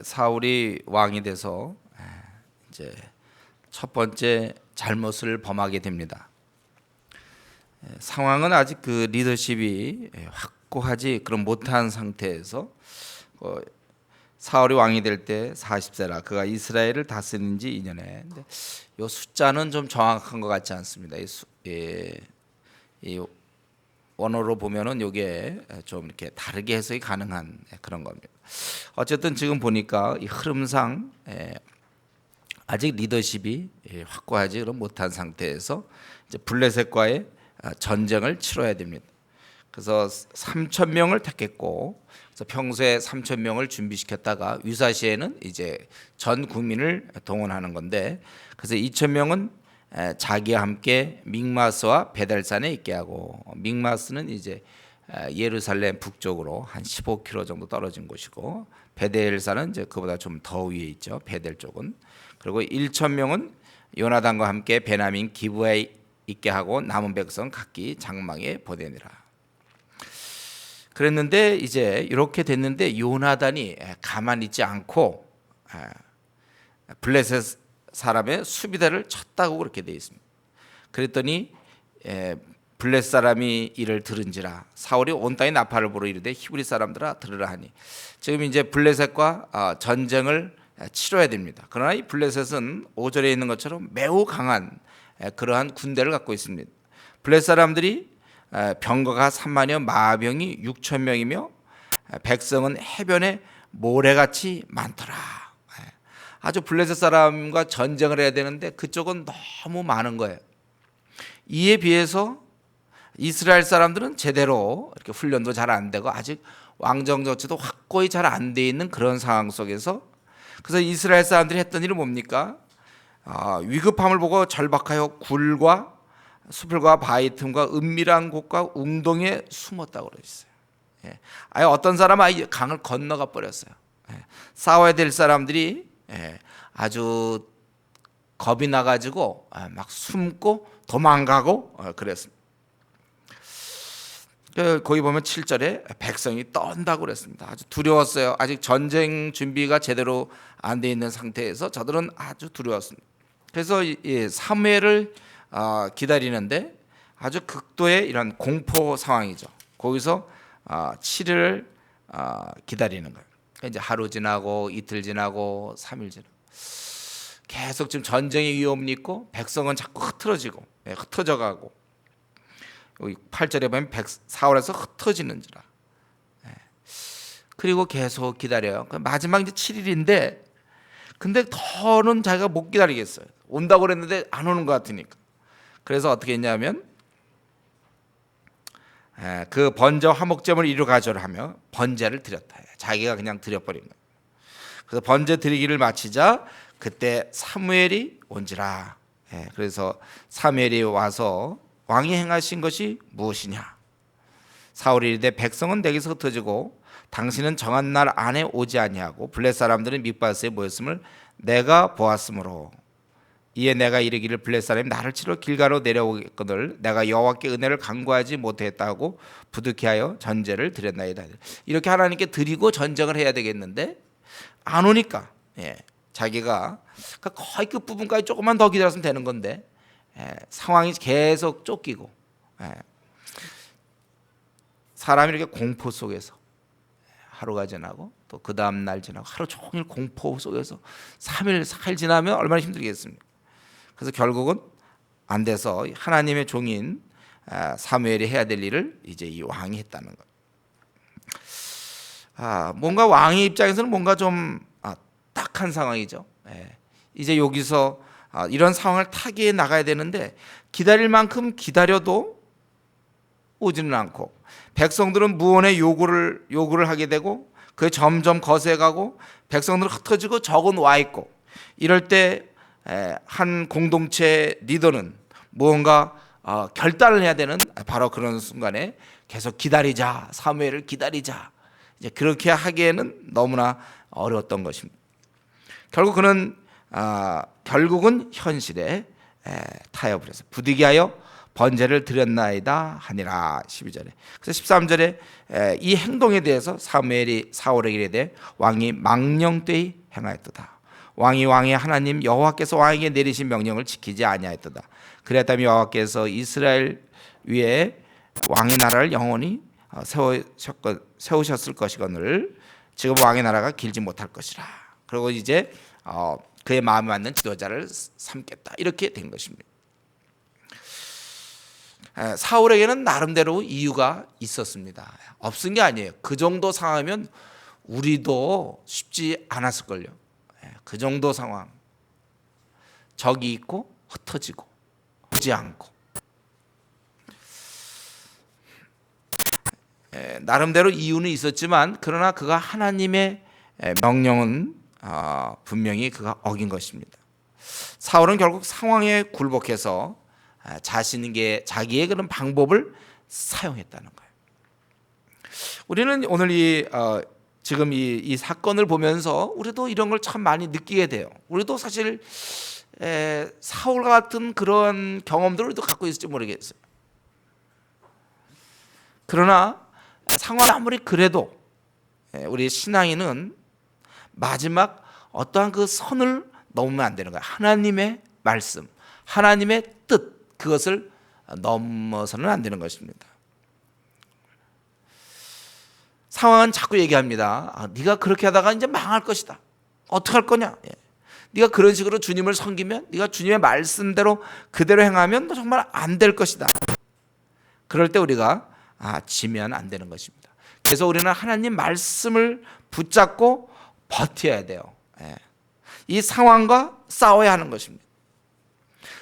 사울이 왕이 돼서 이제 첫 번째 잘못을 범하게 됩니다. 상황은 아직 그 리더십이 확고하지 그런 못한 상태에서 사울이 왕이 될 때 40세라 그가 이스라엘을 다스린 지 2년에 이 숫자는 좀 정확한 것 같지 않습니다. 이 원어로 보면은 이게 좀 이렇게 다르게 해석이 가능한 그런 겁니다. 어쨌든 지금 보니까 이 흐름상 아직 리더십이 확고하지 그런 못한 상태에서 이제 블레셋과의 전쟁을 치러야 됩니다. 그래서 3천 명을 택했고, 그래서 평소에 3천 명을 준비시켰다가 유사시에는 이제 전 국민을 동원하는 건데, 그래서 2천 명은 자기와 함께 믹마스와 베델산에 있게 하고, 믹마스는 이제 예루살렘 북쪽으로 한 15km 정도 떨어진 곳이고, 베델산은 이제 그보다 좀 더 위에 있죠. 베델 쪽은. 그리고 1천 명은 요나단과 함께 베냐민 기브아에 있게 하고 남은 백성 각기 장막에 보내니라. 그랬는데 이제 이렇게 됐는데 요나단이 가만히 있지 않고 블레셋 사람의 수비대를 쳤다고 그렇게 되어 있습니다. 그랬더니 블레셋 사람이 이를 들은지라 사울이 온 땅에 나팔을 불어 이르되 히브리 사람들아 들으라 하니, 지금 이제 블레셋과 전쟁을 치러야 됩니다. 그러나 이 블레셋은 5절에 있는 것처럼 매우 강한 그러한 군대를 갖고 있습니다. 블레셋 사람들이 병거가 3만여 마병이 6천 명이며 백성은 해변에 모래같이 많더라. 아주 블레셋 사람과 전쟁을 해야 되는데 그쪽은 너무 많은 거예요. 이에 비해서 이스라엘 사람들은 제대로 이렇게 훈련도 잘 안 되고 아직 왕정 정치도 확고히 잘 안 돼 있는 그런 상황 속에서, 그래서 이스라엘 사람들이 했던 일은 뭡니까? 위급함을 보고 절박하여 굴과 수풀과 바위 틈과 은밀한 곳과 웅덩이에 숨었다고 그랬어요. 아예 어떤 사람은 아예 강을 건너가 버렸어요. 싸워야 될 사람들이 아주 겁이 나가지고 막 숨고 도망가고 그랬습니다. 거기 보면 7절에 백성이 떤다고 그랬습니다. 아주 두려웠어요. 아직 전쟁 준비가 제대로 안 돼 있는 상태에서 저들은 아주 두려웠습니다. 그래서 사무엘을 기다리는데 아주 극도의 이런 공포 상황이죠. 거기서 7일을 기다리는 거예요. 그러니까 이제 하루 지나고 이틀 지나고 3일 지나고 계속 지금 전쟁의 위험이 있고 백성은 자꾸 흩어져 가고, 여기 8절에 보면 사울에서 흩어지는지라. 그리고 계속 기다려요. 마지막 이제 7일인데 근데 더는 자기가 못 기다리겠어요. 온다고 그랬는데 안 오는 것 같으니까. 그래서 어떻게 했냐면 그 번제 화목제물을 이루 가져라 하며 번제를 드렸다. 자기가 그냥 드려버린 거예요. 그래서 번제 드리기를 마치자 그때 사무엘이 온지라. 그래서 사무엘이 와서 왕이 행하신 것이 무엇이냐? 사울이 이르되 백성은 내게서 흩어지고 당신은 정한 날 안에 오지 아니하고 블레셋 사람들은 mikmas에 모였음을 내가 보았으므로 이에 내가 이르기를 블레셋 사람이 나를 치러 길가로 내려오겠거늘 내가 여호와께 은혜를 간구하지 못했다고 부득이하여 전제를 드렸나이다. 이렇게 하나님께 드리고 전쟁을 해야 되겠는데 안 오니까 자기가 거의 끝부분까지 조금만 더 기다렸으면 되는 건데 상황이 계속 쫓기고 사람이 이렇게 공포 속에서 하루가 지나고 또 그 다음 날 지나고 하루 종일 공포 속에서 3일 4일 지나면 얼마나 힘들겠습니까? 그래서 결국은 안 돼서 하나님의 종인 사무엘이 해야 될 일을 이제 이 왕이 했다는 것. 뭔가 왕의 입장에서는 뭔가 좀 딱한 상황이죠. 이제 여기서 이런 상황을 타개해 나가야 되는데 기다릴 만큼 기다려도 오지는 않고 백성들은 무언의 요구를 하게 되고 그게 점점 거세가고 백성들은 흩어지고 적은 와 있고, 이럴 때 한 공동체 리더는 무언가 결단을 해야 되는 바로 그런 순간에 계속 기다리자, 사무엘을 기다리자, 이제 그렇게 하기에는 너무나 어려웠던 것입니다. 결국 그는 결국은 현실에 타협을 해서 부득이하여 번제를 드렸나이다 하니라. 12절에. 그래서 13절에 이 행동에 대해서 사울에게 이르되 왕이 망령되이 행하였도다. 왕이 왕의 하나님 여호와께서 왕에게 내리신 명령을 지키지 아니하였도다. 그랬다면 여호와께서 이스라엘 위에 왕의 나라를 영원히 세우셨을 것이거늘 지금 왕의 나라가 길지 못할 것이라. 그리고 이제 그의 마음에 맞는 지도자를 삼겠다, 이렇게 된 것입니다. 사울에게는 나름대로 이유가 있었습니다. 없은 게 아니에요. 그 정도 상황이면 우리도 쉽지 않았을걸요. 그 정도 상황, 적이 있고 흩어지고 오지 않고, 나름대로 이유는 있었지만 그러나 그가 하나님의 명령은 분명히 그가 어긴 것입니다. 사울은 결국 상황에 굴복해서 자기의 그런 방법을 사용했다는 거예요. 우리는 오늘 지금 이 사건을 보면서 우리도 이런 걸 참 많이 느끼게 돼요. 우리도 사실 사울과 같은 그런 경험들을 우리도 갖고 있을지 모르겠어요. 그러나 상황이 아무리 그래도 우리 신앙인은 마지막 어떠한 그 선을 넘으면 안 되는 거예요. 하나님의 말씀, 하나님의 뜻, 그것을 넘어서는 안 되는 것입니다. 상황은 자꾸 얘기합니다. 네가 그렇게 하다가 이제 망할 것이다. 어떻게 할 거냐? 네가 그런 식으로 주님을 섬기면, 네가 주님의 말씀대로 그대로 행하면 너 정말 안 될 것이다. 그럴 때 우리가 지면 안 되는 것입니다. 그래서 우리는 하나님 말씀을 붙잡고 버텨야 돼요. 이 상황과 싸워야 하는 것입니다.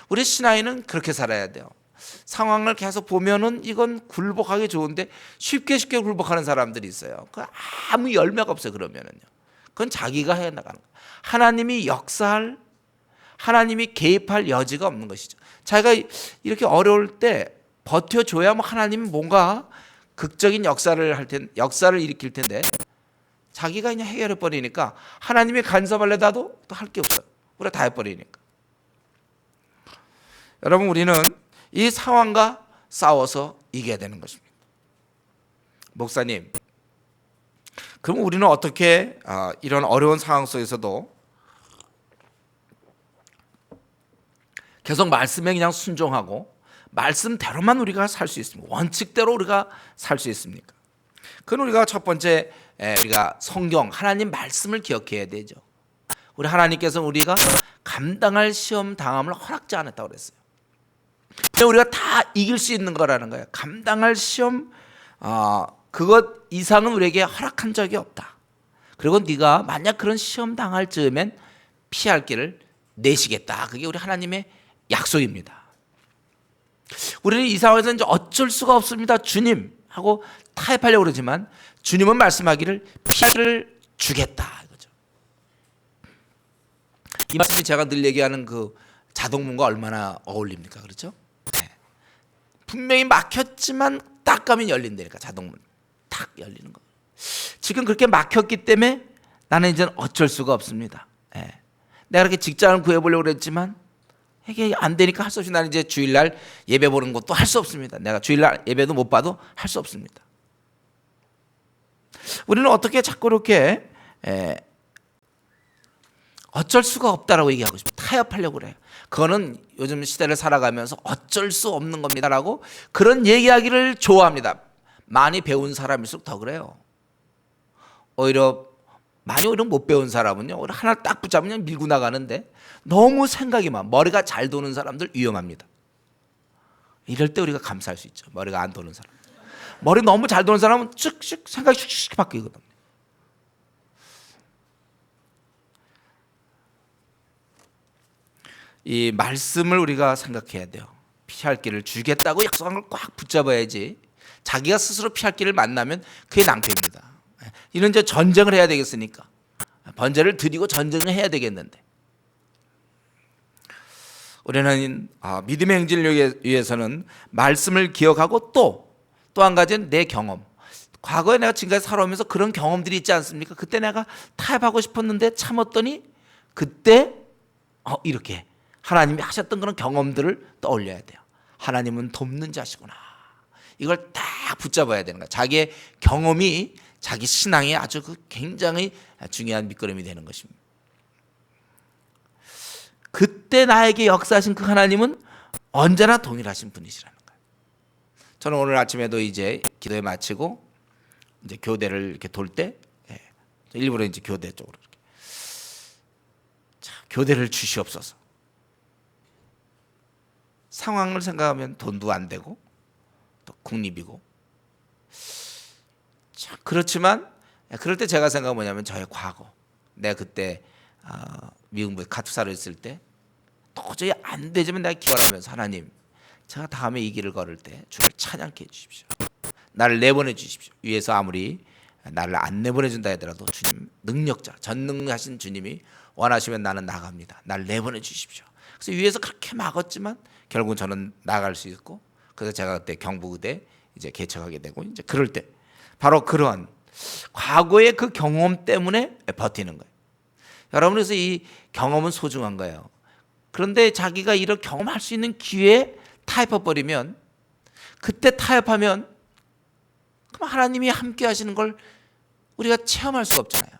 우리 신앙인은 그렇게 살아야 돼요. 상황을 계속 보면은 이건 굴복하기 좋은데 쉽게 굴복하는 사람들이 있어요. 그 아무 열매가 없어요. 그러면은요, 그건 자기가 해 나가는 거예요. 하나님이 역사할, 하나님이 개입할 여지가 없는 것이죠. 자기가 이렇게 어려울 때 버텨줘야 하나님이 뭔가 극적인 역사를 일으킬 텐데 자기가 그냥 해결해 버리니까 하나님이 간섭하려다도 또 할 게 없어요. 우리가 다 해버리니까. 여러분, 우리는 이 상황과 싸워서 이겨야 되는 것입니다. 목사님, 그럼 우리는 어떻게 이런 어려운 상황 속에서도 계속 말씀에 그냥 순종하고 말씀대로만 우리가 살 수 있습니까? 원칙대로 우리가 살 수 있습니까? 그건 우리가 첫 번째, 우리가 성경 하나님 말씀을 기억해야 되죠. 우리 하나님께서는 우리가 감당할 시험 당함을 허락지 않았다고 그랬어요. 그냥 우리가 다 이길 수 있는 거라는 거예요. 감당할 시험 그것 이상은 우리에게 허락한 적이 없다. 그리고 네가 만약 그런 시험 당할 즈음엔 피할 길을 내시겠다. 그게 우리 하나님의 약속입니다. 우리는 이 상황에서 이제 어쩔 수가 없습니다, 주님 하고 타협하려고 그러지만 주님은 말씀하기를 피를 주겠다, 이거죠. 이 말씀이 제가 늘 얘기하는 그 자동문과 얼마나 어울립니까? 그렇죠? 네. 분명히 막혔지만 딱 가면 열린다니까. 자동문 탁 열리는 거. 지금 그렇게 막혔기 때문에 나는 이제 어쩔 수가 없습니다. 네. 내가 이렇게 직장을 구해보려고 그랬지만 이게 안 되니까 할 수 없이 나는 이제 주일날 예배 보는 것도 할 수 없습니다. 내가 주일날 예배도 못 봐도 할 수 없습니다. 우리는 어떻게 자꾸 이렇게 어쩔 수가 없다라고 얘기하고 싶어요. 타협하려고 그래요. 그거는 요즘 시대를 살아가면서 어쩔 수 없는 겁니다라고 그런 얘기하기를 좋아합니다. 많이 배운 사람일수록 더 그래요. 오히려 못 배운 사람은요, 오히려 하나 딱 붙잡으면 그냥 밀고 나가는데 너무 생각이 머리가 잘 도는 사람들 위험합니다. 이럴 때 우리가 감사할 수 있죠. 머리가 안 도는 사람. 머리 너무 잘 도는 사람은 쓱쓱 생각이 슉슉 바뀌거든요. 이 말씀을 우리가 생각해야 돼요. 피할 길을 주겠다고 약속한 걸 꽉 붙잡아야지. 자기가 스스로 피할 길을 만나면 그게 낭패입니다. 이런 이제 전쟁을 해야 되겠으니까 번제를 드리고 전쟁을 해야 되겠는데 우리는 믿음의 행진을 위해서는 말씀을 기억하고 또 한 가지는 내 경험. 과거에 내가 지금까지 살아오면서 그런 경험들이 있지 않습니까? 그때 내가 타협하고 싶었는데 참았더니 그때 이렇게 하나님이 하셨던 그런 경험들을 떠올려야 돼요. 하나님은 돕는 자시구나. 이걸 딱 붙잡아야 되는 거야. 자기의 경험이 자기 신앙에 아주 굉장히 중요한 밑거름이 되는 것입니다. 그때 나에게 역사하신 그 하나님은 언제나 동일하신 분이시라는 거예요. 저는 오늘 아침에도 이제 기도회 마치고 이제 교대를 이렇게 돌 때 일부러 이제 교대 쪽으로 이렇게 자, 교대를 주시옵소서. 상황을 생각하면 돈도 안 되고 또 국립이고 자, 그렇지만 그럴 때 제가 생각한 뭐냐면 저의 과거 내가 그때 미국에 카투사를 있을 때 도저히 안 되지만 내가 기도하면서 하나님 제가 다음에 이 길을 걸을 때 주를 찬양케 해주십시오. 나를 내보내 주십시오. 위에서 아무리 나를 안 내보내준다 하더라도 주님 능력자 전능하신 주님이 원하시면 나는 나갑니다. 나를 내보내 주십시오. 그래서 위에서 그렇게 막았지만 결국은 저는 나갈 수 있고 그래서 제가 그때 경북의대 이제 개척하게 되고 이제 그럴 때 바로 그런 과거의 그 경험 때문에 버티는 거예요. 여러분 그래서 이 경험은 소중한 거예요. 그런데 자기가 이런 경험할 수 있는 기회에 타협해버리면 그때 타협하면 그럼 하나님이 함께 하시는 걸 우리가 체험할 수가 없잖아요.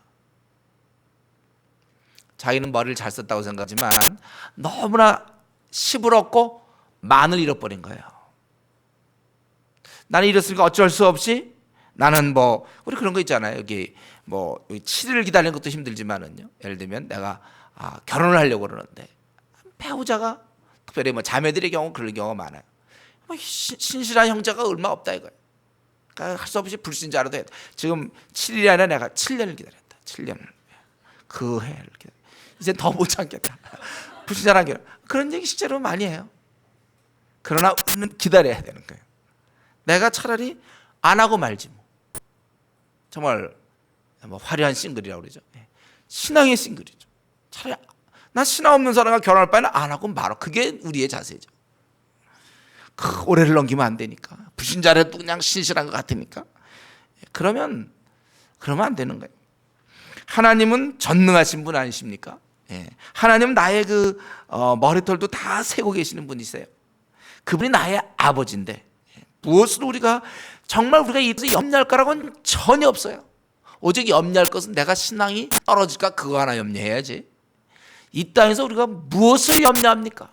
자기는 머리를 잘 썼다고 생각하지만 너무나 10을 얻고 만을 잃어버린 거예요. 나는 이랬으니까 어쩔 수 없이 나는 뭐 우리 그런 거 있잖아요. 여기 뭐 7일을 기다리는 것도 힘들지만은요. 예를 들면 내가 결혼을 하려고 그러는데 배우자가 특별히 뭐 자매들의 경우 그런 경우가 많아요. 뭐 신실한 형제가 얼마 없다 이거예요. 그러니까 할 수 없이 불신자라도 해. 지금 7일이 아니라 내가 7년을 기다렸다. 7년을 그 해를 기다렸다. 이제 더 못 참겠다. 불신자라는 게 그런 얘기 실제로 많이 해요. 그러나 우리는 기다려야 되는 거예요. 내가 차라리 안 하고 말지 뭐. 정말 뭐 화려한 싱글이라고 그러죠. 신앙의 싱글이죠. 차라리 나 신앙 없는 사람과 결혼할 바에는 안 하고 말아. 그게 우리의 자세죠. 오래를 넘기면 안 되니까. 불신자라도 그냥 신실한 것 같으니까. 그러면 안 되는 거예요. 하나님은 전능하신 분 아니십니까? 하나님은 나의 그 머리털도 다 세고 계시는 분이세요. 그분이 나의 아버지인데 무엇으로 우리가 정말 우리가 이것을 염려할 거라고는 전혀 없어요. 오직 염려할 것은 내가 신앙이 떨어질까 그거 하나 염려해야지. 이 땅에서 우리가 무엇을 염려합니까?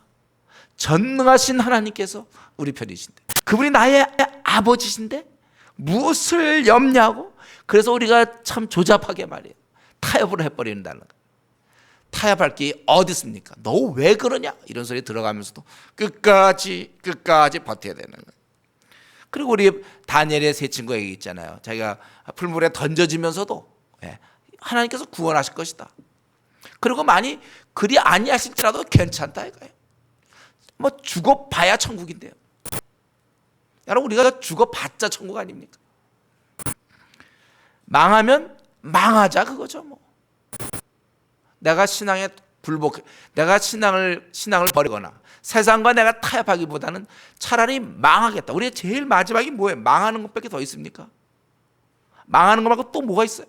전능하신 하나님께서 우리 편이신데 그분이 나의 아버지신데 무엇을 염려하고 그래서 우리가 참 조잡하게 말이에요. 타협을 해버린다는 거예요. 타협할 게 어디 있습니까? 너 왜 그러냐? 이런 소리 들어가면서도 끝까지 버텨야 되는 거예요. 그리고 우리 다니엘의 세 친구가 얘기 있잖아요. 자기가 풀물에 던져지면서도 하나님께서 구원하실 것이다. 그리고 많이 그리 아니하실지라도 괜찮다 이거예요. 뭐 죽어봐야 천국인데요. 여러분 우리가 죽어봤자 천국 아닙니까? 망하면 망하자 그거죠 뭐. 내가 신앙에 내가 신앙을 버리거나 세상과 내가 타협하기보다는 차라리 망하겠다. 우리의 제일 마지막이 뭐예요? 망하는 것밖에 더 있습니까? 망하는 거 말고 또 뭐가 있어요?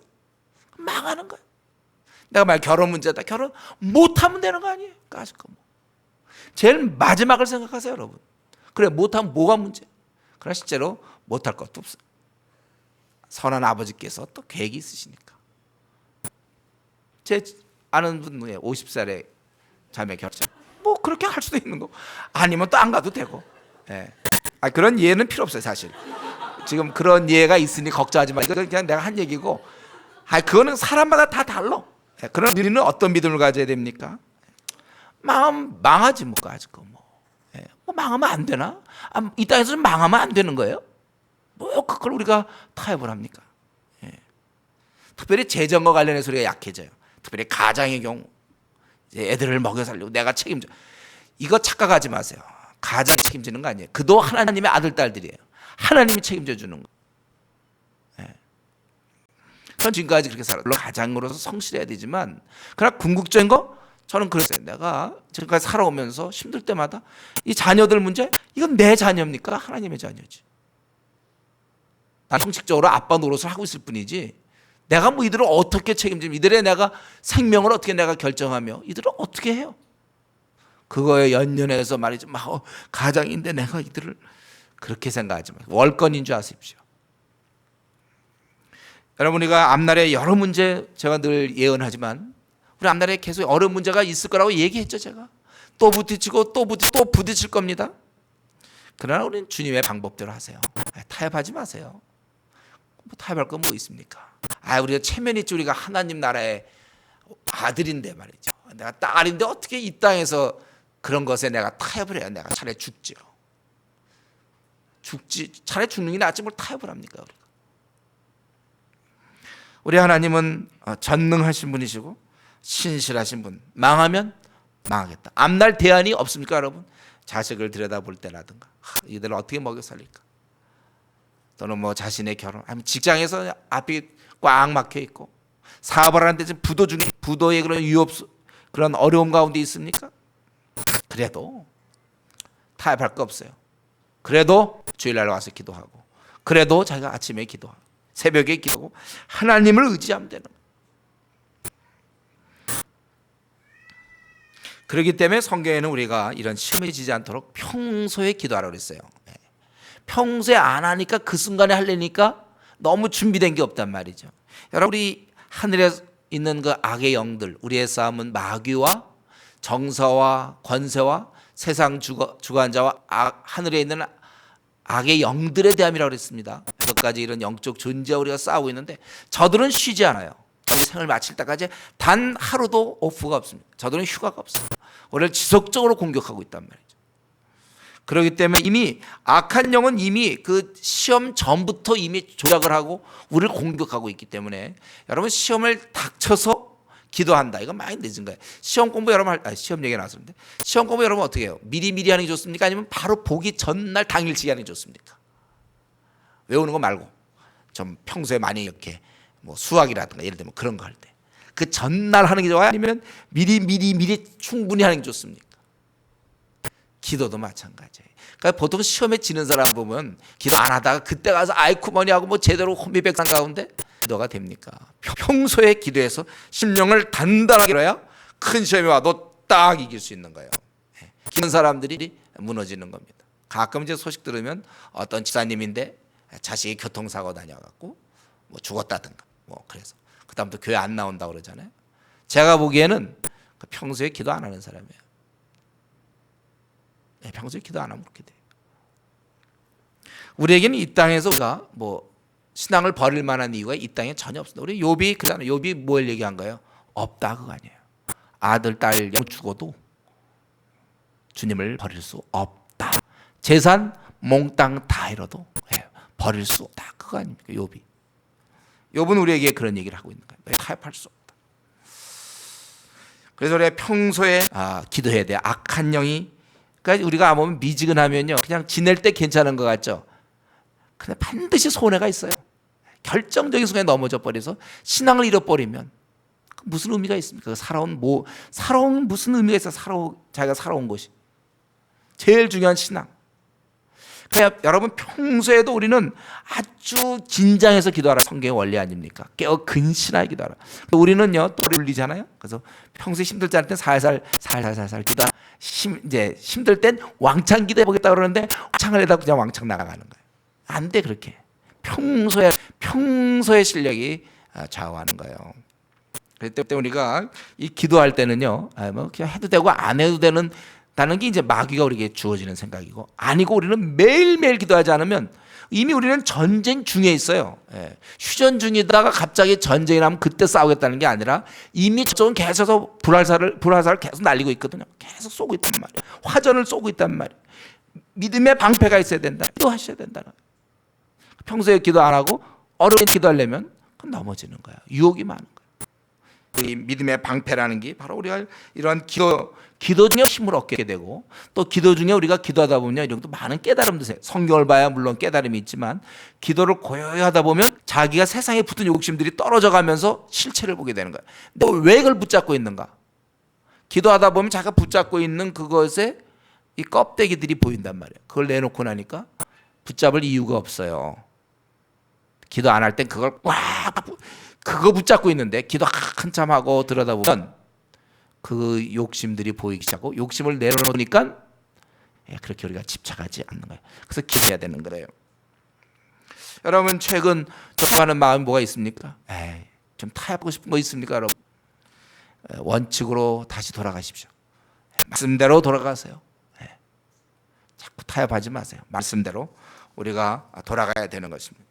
망하는 거예요. 내가 만약 결혼 문제다. 결혼 못하면 되는 거 아니에요? 까짓 거 뭐. 제일 마지막을 생각하세요 여러분. 그래 못하면 뭐가 문제야? 그러나 실제로 못할 것도 없어요. 선한 아버지께서 또 계획이 있으시니까. 제 아는 분 중에 50살에 자매 결혼. 뭐 그렇게 할 수도 있는 거. 아니면 또 안 가도 되고. 그런 이해는 필요 없어요 사실. 지금 그런 이해가 있으니 걱정하지 마. 이건 그냥 내가 한 얘기고. 그거는 사람마다 다 달라. 그런 우리는 어떤 믿음을 가져야 됩니까? 망하지 뭐 아직 거 뭐. 뭐 망하면 안 되나? 이 땅에서 망하면 안 되는 거예요? 뭐 그걸 우리가 타협을 합니까? 특별히 재정과 관련해서 우리가 약해져요. 특별히 가장의 경우 애들을 먹여 살리고 내가 책임져. 이거 착각하지 마세요. 가장 책임지는 거 아니에요. 그도 하나님의 아들 딸들이에요. 하나님이 책임져 주는 거. 전 지금까지 그렇게 살아요. 물론 가장으로서 성실해야 되지만 그러나 궁극적인 거 저는 그랬어요. 내가 지금까지 살아오면서 힘들 때마다 이 자녀들 문제 이건 내 자녀입니까? 하나님의 자녀지. 난 형식적으로 아빠 노릇을 하고 있을 뿐이지 내가 뭐 이들을 어떻게 책임지면 이들의 내가 생명을 어떻게 내가 결정하며 이들을 어떻게 해요? 그거에 연연해서 말이죠. 막 가장인데 내가 이들을 그렇게 생각하지 마세요. 월권인 줄 아십시오. 여러분, 우리가 앞날에 여러 문제, 제가 늘 예언하지만 우리 앞날에 계속 어려운 문제가 있을 거라고 얘기했죠. 제가 또 부딪히고 또 부딪힐 겁니다. 그러나 우리는 주님의 방법대로 하세요. 타협하지 마세요. 뭐 타협할 건 뭐 있습니까? 우리가 체면이 있지. 우리가 하나님 나라의 아들인데 말이죠. 내가 딸인데 어떻게 이 땅에서 그런 것에 내가 타협을 해요. 내가 차라리 죽지요. 차라리 죽는 게 낫지 뭘 타협을 합니까? 우리 하나님은 전능하신 분이시고 신실하신 분. 망하면 망하겠다. 앞날 대안이 없습니까, 여러분? 자식을 들여다볼 때라든가 이들을 어떻게 먹여 살릴까? 또는 뭐 자신의 결혼, 아니면 직장에서 앞이 꽉 막혀 있고 사업을 하는데 지금 부도의 그런 그런 어려움 가운데 있습니까? 그래도 타협할 거 없어요. 그래도 주일날 와서 기도하고, 그래도 자기가 아침에 기도하고 새벽에 기도하고 하나님을 의지하면 되는 거예요. 그렇기 때문에 성경에는 우리가 이런 시험에 지지 않도록 평소에 기도하라고 그랬어요. 평소에 안 하니까 그 순간에 하려니까 너무 준비된 게 없단 말이죠. 여러분, 우리 하늘에 있는 그 악의 영들, 우리의 싸움은 마귀와 정서와 권세와 세상 주관자와 하늘에 있는 악의 영들에 대함이라고 그랬습니다. 6가지 이런 영적 존재와 우리가 싸우고 있는데 저들은 쉬지 않아요. 자기 생을 마칠 때까지 단 하루도 오프가 없습니다. 저들은 휴가가 없어요. 우리를 지속적으로 공격하고 있단 말이죠. 그렇기 때문에 이미 악한 영은 이미 그 시험 전부터 이미 조작을 하고 우리를 공격하고 있기 때문에 여러분, 시험을 닥쳐서 기도한다. 이건 많이 늦은 거예요. 시험 공부 여러분 시험 얘기 나왔는데 시험 공부 여러분 어떻게 해요? 미리 하는 게 좋습니까? 아니면 바로 보기 전날 당일치기 하는 게 좋습니까? 외우는 거 말고 좀 평소에 많이 이렇게 뭐 수학이라든가 예를 들면 그런 거 할 때 그 전날 하는 게 좋아요? 아니면 미리 충분히 하는 게 좋습니까? 기도도 마찬가지예요. 그러니까 보통 시험에 지는 사람 보면 기도 안 하다가 그때 가서 아이쿠 뭐니 하고 뭐 제대로 혼비백산 가운데 기도가 됩니까? 평소에 기도해서 심령을 단단하게 해야 큰 시험이 와도 딱 이길 수 있는 거예요. 기는 사람들이 무너지는 겁니다. 가끔 이제 소식 들으면 어떤 집사님인데 자식이 교통사고 다녀갖고 뭐 죽었다든가 뭐 그래서 그다음부터 교회 안 나온다고 그러잖아요. 제가 보기에는 평소에 기도 안 하는 사람이에요. 평소에 기도 안 하면 그렇게 돼요. 우리에게는 이 땅에서 우리가 뭐 신앙을 버릴 만한 이유가 이 땅에 전혀 없습니다. 우리 욥이 그잖아요. 욥이 뭘 얘기한 거예요? 없다 그거 아니에요. 아들 딸 영 죽어도 주님을 버릴 수 없다. 재산 몽땅 다 잃어도 버릴 수 없다 그거 아닙니까? 욥이. 욥은 우리에게 그런 얘기를 하고 있는 거예요. 타협할 수 없다. 그래서 우리가 평소에 기도해야 돼요. 악한 영이, 그러니까 우리가 보면 미지근하면요 그냥 지낼 때 괜찮은 것 같죠. 근데 반드시 손해가 있어요. 결정적인 순간에 넘어져 버려서 신앙을 잃어버리면 무슨 의미가 있습니까? 살아온 무슨 의미가 있어? 자기가 살아온 것이 제일 중요한 신앙. 그러니까 여러분, 평소에도 우리는 아주 긴장해서 기도하라. 성경의 원리 아닙니까? 깨어 근신하게 기도하라. 우리는요 또 울리잖아요. 그래서 평소에 힘들지 않을 땐 살살 기도하라. 이제 힘들 땐 왕창 기도해 보겠다 그러는데 왕창을 해다 그냥 왕창 나가는 거예요. 안 돼 그렇게. 평소의 실력이 좌우하는 거예요. 그렇기 때문에 우리가 이 기도할 때는요, 뭐 그냥 해도 되고 안 해도 다는 게 이제 마귀가 우리에게 주어지는 생각이고, 아니고 우리는 매일매일 기도하지 않으면 이미 우리는 전쟁 중에 있어요. 휴전 중이다가 갑자기 전쟁이 나면 그때 싸우겠다는 게 아니라 이미 저쪽은 계속 불화살을 계속 날리고 있거든요. 계속 쏘고 있단 말이에요. 화전을 쏘고 있단 말이에요. 믿음의 방패가 있어야 된다. 기도하셔야 된다. 평소에 기도 안 하고 어려운 기도하려면 그건 넘어지는 거예요. 유혹이 많은 거예요. 이 믿음의 방패라는 게 바로 우리가 이런 기도 중에 힘을 얻게 되고, 또 기도 중에 우리가 기도하다 보면 이런 또 많은 깨달음도 있어요. 성경을 봐야 물론 깨달음이 있지만 기도를 고요히 하다 보면 자기가 세상에 붙은 욕심들이 떨어져 가면서 실체를 보게 되는 거예요. 근데 왜 그걸 붙잡고 있는가? 기도하다 보면 자기가 붙잡고 있는 그것에 이 껍데기들이 보인단 말이에요. 그걸 내놓고 나니까 붙잡을 이유가 없어요. 기도 안 할 땐 그거 붙잡고 있는데 기도 한참 하고 들여다보면 그 욕심들이 보이기 시작하고 욕심을 내려놓으니까 그렇게 우리가 집착하지 않는 거예요. 그래서 기도해야 되는 거예요. 여러분 최근 접하는 마음이 뭐가 있습니까? 좀 타협하고 싶은 거 있습니까, 여러분? 원칙으로 다시 돌아가십시오. 말씀대로 돌아가세요. 자꾸 타협하지 마세요. 말씀대로 우리가 돌아가야 되는 것입니다.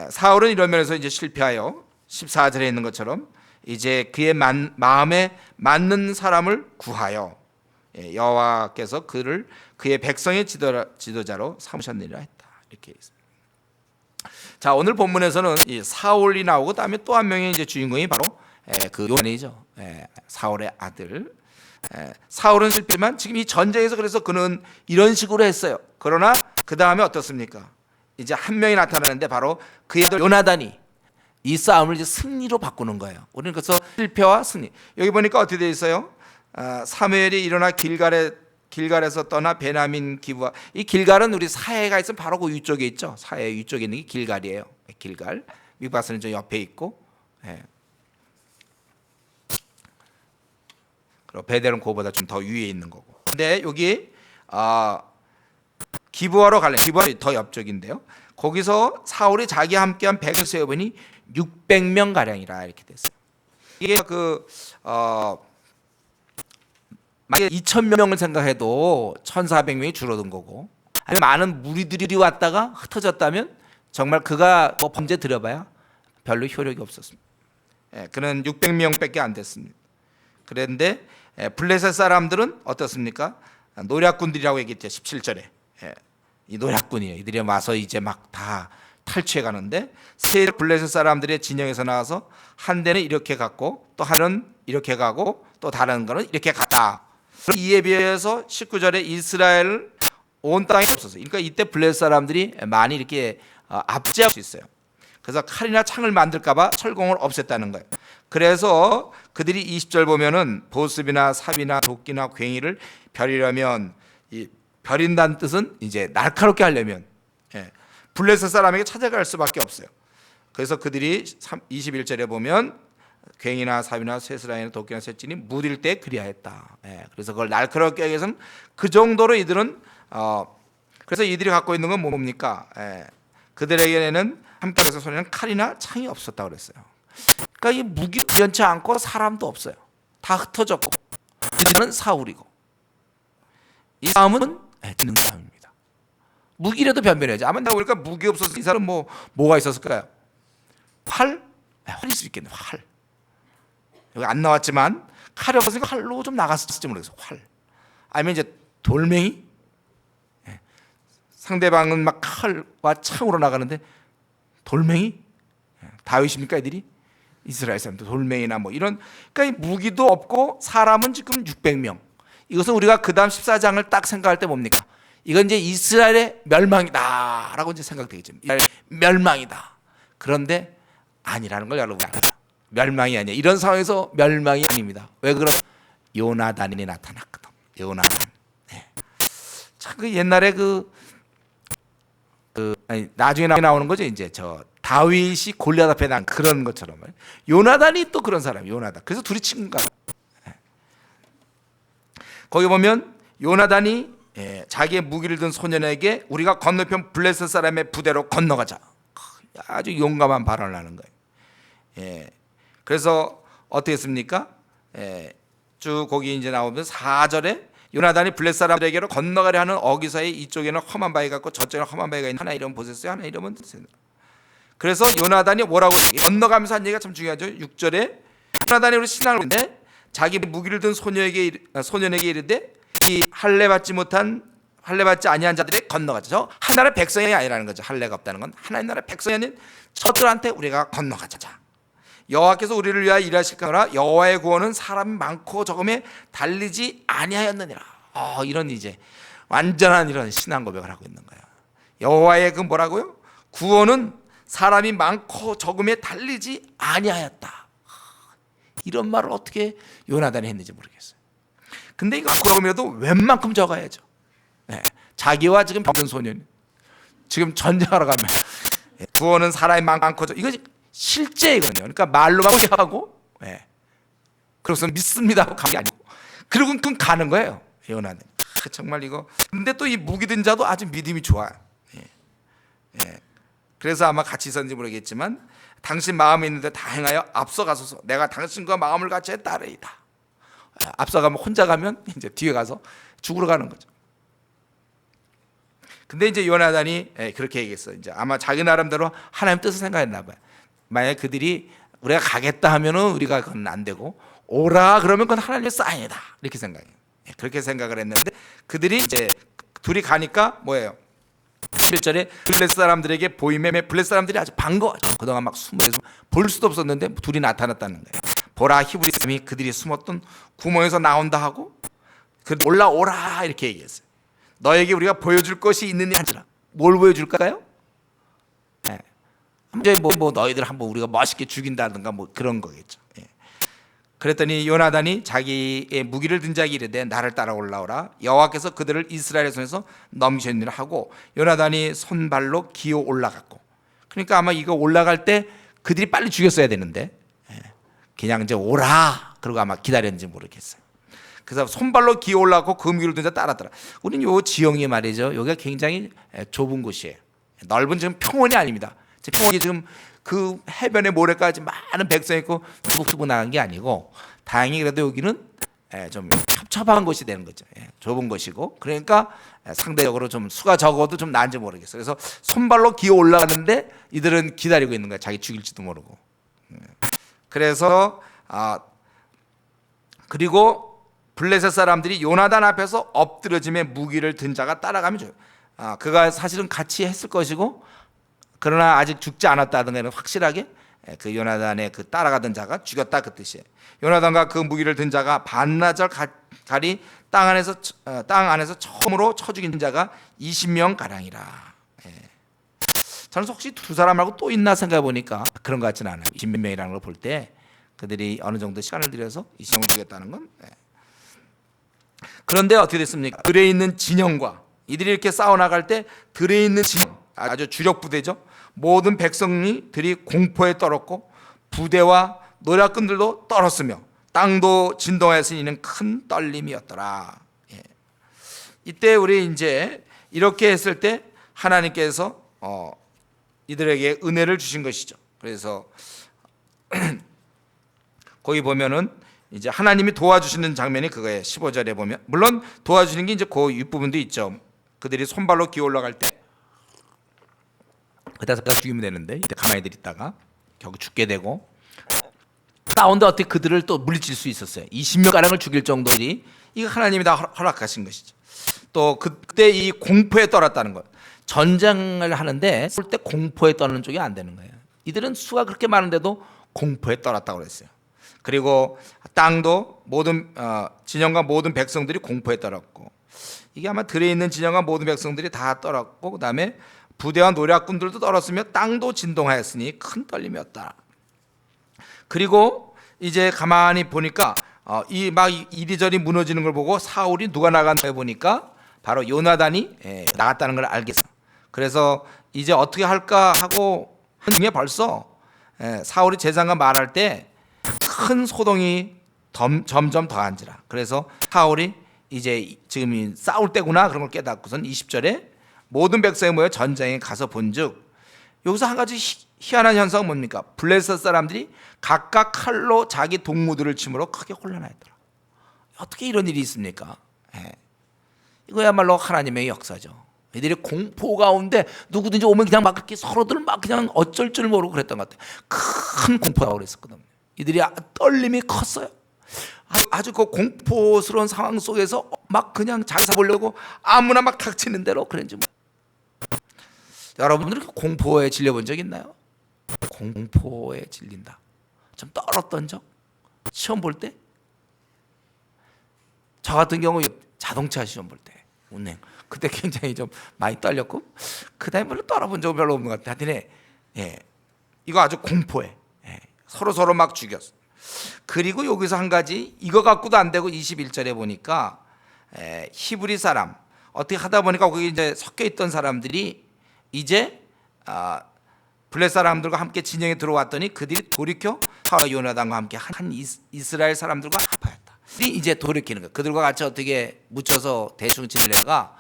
사울은 이런 면에서 이제 실패하여 14절에 있는 것처럼 이제 그의 마음에 맞는 사람을 구하여 여호와께서 그를 그의 백성의 지도자로 삼으셨느니라 했다. 이렇게 있습니다. 자, 오늘 본문에서는 이 사울이 나오고 그다음에 또 한 명의 이제 주인공이 바로 그 요나단이죠. 사울의 아들. 사울은 실패지만 지금 이 전쟁에서 그래서 그는 이런 식으로 했어요. 그러나 그 다음에 어떻습니까? 이제 한 명이 나타나는데 바로 그의 아들 요나단이 이 싸움을 이제 승리로 바꾸는 거예요. 우리는 그래서 실패와 승리. 여기 보니까 어떻게 되어 있어요? 사무엘이 일어나 길갈에서 떠나 베냐민 기브아. 이 길갈은 우리 사해가 있으면 바로 그 위쪽에 있죠. 사해 위쪽에 있는 게 길갈이에요. 길갈. 미바스는 저 옆에 있고, 그리고 베델은 그거보다 좀 더 위에 있는 거고. 근데 여기 기브아로 갈래. 기브아 더 옆쪽인데요. 거기서 사울이 자기와 함께한 백을 세어보니 600명 가량이라 이렇게 됐어요. 이게 만약에 2,000명을 생각해도 1,400명이 줄어든 거고, 아니면 많은 무리들이 왔다가 흩어졌다면 정말 그가 뭐 범죄 들여봐야 별로 효력이 없었습니다. 그는 600명밖에 안 됐습니다. 그런데 블레셋 사람들은 어떻습니까? 노략군들이라고 얘기했죠. 17절에 이 노략군이에요. 이들이 와서 이제 막 다 탈취해 가는데 세 블레셋 사람들의 진영에서 나와서 한 대는 이렇게 갔고 또 하나는 이렇게 가고 또 다른 거는 이렇게 갔다. 이에 비해서 19절에 이스라엘 온 땅에 없었어요. 그러니까 이때 블레셋 사람들이 많이 이렇게 압제할 수 있어요. 그래서 칼이나 창을 만들까봐 철공을 없앴다는 거예요. 그래서 그들이 20절 보면은 보습이나 삽이나 도끼나 괭이를 벼리려면, 이 벼린다는 뜻은 이제 날카롭게 하려면 블레셋 사람에게 찾아갈 수밖에 없어요. 그래서 그들이 21절에 보면 괭이나 삽이나 쇠스라이나 도끼나 쇠진이 무딜 때 그리하였다. 그래서 그걸 날카롭게 하기 위해서는 그 정도로 이들은 그래서 이들이 갖고 있는 건 뭡니까? 그들에게는 함께해서 손에는 칼이나 창이 없었다고 그랬어요. 그러니까 이 무기 변치 않고 사람도 없어요. 다 흩어졌고 이제는 사울이고 이 싸움은 지는 싸움입니다. 무기라도 변변해야지. 아마 내가 보니까 무기 없어서 이 사람은 뭐가 있었을까요? 활? 활일 수 있겠네. 활. 여기 안 나왔지만 칼이 없으니까 활로 좀 나갔을지 모르겠어. 활. 아니면 이제 돌멩이? 상대방은 막 칼과 창으로 나가는데 돌멩이? 다윗입니까 애들이? 이스라엘 사람들 돌멩이나 뭐 이런. 그러니까 무기도 없고 사람은 지금 600명. 이것은 우리가 그 다음 14장을 딱 생각할 때 뭡니까? 이건 이제 이스라엘의 멸망이다 라고 이제 생각되겠죠. 멸망이다. 그런데 아니라는 걸 여러분 알아요. 멸망이 아니에요. 이런 상황에서 멸망이 아닙니다. 왜 그러냐? 요나단이 나타났거든. 요나단. 참 그 옛날에 나중에 나오는 거죠. 이제 저 다윗이 골리앗 앞에 난 그런 것처럼 요나단이 또 그런 사람이에요. 요나단. 그래서 둘이 친구가. 거기 보면 요나단이 자기의 무기를 든 소년에게 우리가 건너편 블레셋 사람의 부대로 건너가자. 아주 용감한 발언을 하는 거예요. 그래서 어떻게 했습니까? 쭉 거기 이제 나오면 4절에 요나단이 블레셋 사람들에게로 건너가려 하는 어기사의 이쪽에는 험한 바위가 있고 저쪽에는 험한 바위가 있는 하나 이름 보셨어요? 하나 이름은 보세요. 그래서 요나단이 뭐라고 건너가면서 한 얘기가 참 중요하죠. 6절에 요나단이 우리 신앙을 보는데 자기 무기를 든 소년에게 이르되 이 할례 받지 아니한 자들이 건너가자. 저 하나의 백성이 아니라는 거죠. 할례가 없다는 건 하나님 나라의 백성이 아닌 저들한테 우리가 건너가자. 여호와께서 우리를 위하여 일하실까라. 여호와의 구원은 사람이 많고 적음에 달리지 아니하였느니라. 이런 이제 완전한 이런 신앙 고백을 하고 있는 거예요. 여호와의 그 뭐라고요? 구원은 사람이 많고 적음에 달리지 아니하였다. 이런 말을 어떻게 요나단이 했는지 모르겠어요. 근데 이거 보면도 웬만큼 적어야죠. 자기와 지금 병든 소년 지금 전쟁하러 가면 구원은 사람이 많고 이거 실제이거든요. 그러니까 말로만 하고 그래서 믿습니다 하고 간 게 아니고, 그리고 그건 가는 거예요. 요나는 정말 이거. 근데 또 이 무기 든 자도 아주 믿음이 좋아요. 예. 그래서 아마 같이 있었는지 모르겠지만, 당신 마음에 있는데 다 행하여 앞서가소서. 내가 당신과 마음을 같이 했다래이다. 앞서가면, 혼자 가면 이제 뒤에 가서 죽으러 가는 거죠. 근데 이제 요나단이 그렇게 얘기했어요. 이제 아마 자기 나름대로 하나님 뜻을 생각했나 봐요. 만약 그들이 우리가 가겠다 하면은 우리가 그건 안 되고, 오라 그러면 그건 하나님의 사인이다, 이렇게 생각해요. 그렇게 생각을 했는데, 그들이 이제 둘이 가니까 뭐예요? 11절에 블레셋 사람들에게 보임에 블레셋 사람들이 아주 반가워하죠. 그동안 막 숨어서 볼 수도 없었는데 둘이 나타났다는 거예요. 보라, 히브리 사람이 그들이 숨었던 구멍에서 나온다 하고, 올라오라 이렇게 얘기했어요. 너에게 우리가 보여줄 것이 있느니 하니라. 뭘 보여줄까요? 이제 뭐 너희들 한번 우리가 멋있게 죽인다든가 뭐 그런 거겠죠. 그랬더니 요나단이 자기의 무기를 든 자에게 이르되 나를 따라 올라오라. 여호와께서 그들을 이스라엘의 손에서 넘기셨느니라 하고, 요나단이 손발로 기어 올라갔고. 그러니까 아마 이거 올라갈 때 그들이 빨리 죽였어야 되는데 그냥 이제 오라 그러고 아마 기다렸는지 모르겠어요. 그래서 손발로 기어 올라가고 그 무기를 든 자 따랐더라. 우리는 요 지형이 말이죠, 여기가 굉장히 좁은 곳이에요. 넓은 지금 평원이 아닙니다. 평원이 지금 그 해변의 모래까지 많은 백성이 있고 툭툭 나간 게 아니고, 다행히 그래도 여기는 좀 협첩한 곳이 되는 거죠. 좁은 곳이고, 그러니까 상대적으로 좀 수가 적어도 좀 나은지 모르겠어요. 그래서 손발로 기어 올라가는데 이들은 기다리고 있는 거야. 자기 죽일지도 모르고. 그래서 그리고 블레셋 사람들이 요나단 앞에서 엎드려짐에 무기를 든 자가 따라가면 줘요. 그가 사실은 같이 했을 것이고, 그러나 아직 죽지 않았다는 것은 확실하게 그 요나단의 그 따라가던 자가 죽였다, 그 뜻이에요. 요나단과 그 무기를 든 자가 반나절 가리 땅 안에서 처음으로 쳐 죽인 자가 20명 가량이라. 저는 혹시 두 사람 말고 또 있나 생각해 보니까 그런 것 같지는 않아요. 20명이라는 걸 볼 때 그들이 어느 정도 시간을 들여서 20명을 죽였다는 건. 그런데 어떻게 됐습니까? 들에 있는 진영과 이들이 이렇게 싸워 나갈 때 들에 있는 진영, 아주 주력 부대죠. 모든 백성들이 공포에 떨었고 부대와 노략꾼들도 떨었으며 땅도 진동하였으니 이는 큰 떨림이었더라. 이때 우리 이제 이렇게 했을 때 하나님께서 이들에게 은혜를 주신 것이죠. 그래서 거기 보면은 이제 하나님이 도와주시는 장면이 그거예요. 15절에 보면, 물론 도와주는 게 이제 그 윗부분도 있죠. 그들이 손발로 기어 올라갈 때 그다음까지 죽이면 되는데 이때 가만히들 있다가 결국 죽게 되고, 싸운데 어떻게 그들을 또 물리칠 수 있었어요. 20명 가량을 죽일 정도니 이거 하나님이 다 허락하신 것이죠. 또 그때 이 공포에 떨었다는 것, 전쟁을 하는데 쏠 때 공포에 떠는 쪽이 안 되는 거예요. 이들은 수가 그렇게 많은데도 공포에 떨었다고 그랬어요. 그리고 땅도 모든 진영과 모든 백성들이 공포에 떨었고, 이게 아마 들에 있는 진영과 모든 백성들이 다 떨었고, 그 다음에 부대와 노략군들도 떨었으며 땅도 진동하였으니 큰 떨림이었다. 그리고 이제 가만히 보니까 이 막 이리저리 무너지는 걸 보고 사울이 누가 나간다 보니까 바로 요나단이 나갔다는 걸 알겠어. 그래서 이제 어떻게 할까 하고 한 중에 벌써 사울이 제사장과 말할 때 큰 소동이 점점 더한지라. 그래서 사울이 이제 지금 싸울 때구나 그런 걸 깨닫고선 20절에 모든 백성이 모여 전쟁에 가서 본즉, 여기서 한 가지 희한한 현상은 뭡니까? 블레셋 사람들이 각각 칼로 자기 동무들을 침으로 크게 혼란하였더라. 어떻게 이런 일이 있습니까? 이거야말로 하나님의 역사죠. 이들이 공포 가운데 누구든지 오면 그냥 막 그렇게 서로들 막 그냥 어쩔 줄 모르고 그랬던 것 같아요. 큰 공포가 그랬었거든요. 이들이 떨림이 컸어요. 아주 그 공포스러운 상황 속에서 막 그냥 잘 살보려고 아무나 막 닥치는 대로 그런지. 여러분들 공포에 질려본 적 있나요? 공포에 질린다, 좀 떨었던 적? 시험 볼 때? 저 같은 경우 자동차 시험 볼 때 운행 그때 굉장히 좀 많이 떨렸고, 그 다음에 별로 떨어본 적은 별로 없는 것 같아요. 하여튼 이거 아주 공포에 서로 막 죽였어. 그리고 여기서 한 가지, 이거 갖고도 안 되고 21절에 보니까 히브리 사람 어떻게 하다 보니까 거기 이제 섞여 있던 사람들이 이제 블레셋 사람들과 함께 진영에 들어왔더니 그들이 돌이켜 사울과 요나단과 함께 한 이스라엘 사람들과 아파했다. 이제 돌이키는 거야. 그들과 같이 어떻게 묻혀서 대충 지내다가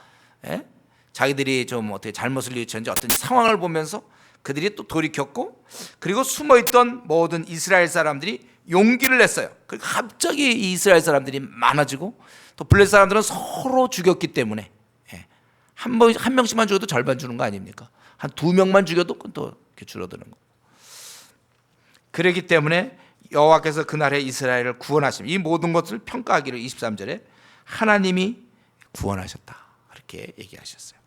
자기들이 좀 어떻게 잘못을 뉘우쳤는지 어떤 상황을 보면서 그들이 또 돌이켰고, 그리고 숨어있던 모든 이스라엘 사람들이 용기를 냈어요. 그러니까 갑자기 이 이스라엘 사람들이 많아지고, 또 블레셋 사람들은 서로 죽였기 때문에 한 명씩만 죽여도 절반 주는 거 아닙니까? 한 2명만 죽여도 또 이렇게 줄어드는 거. 그렇기 때문에 여호와께서 그날에 이스라엘을 구원하심, 이 모든 것을 평가하기를 23절에 하나님이 구원하셨다, 그렇게 얘기하셨어요.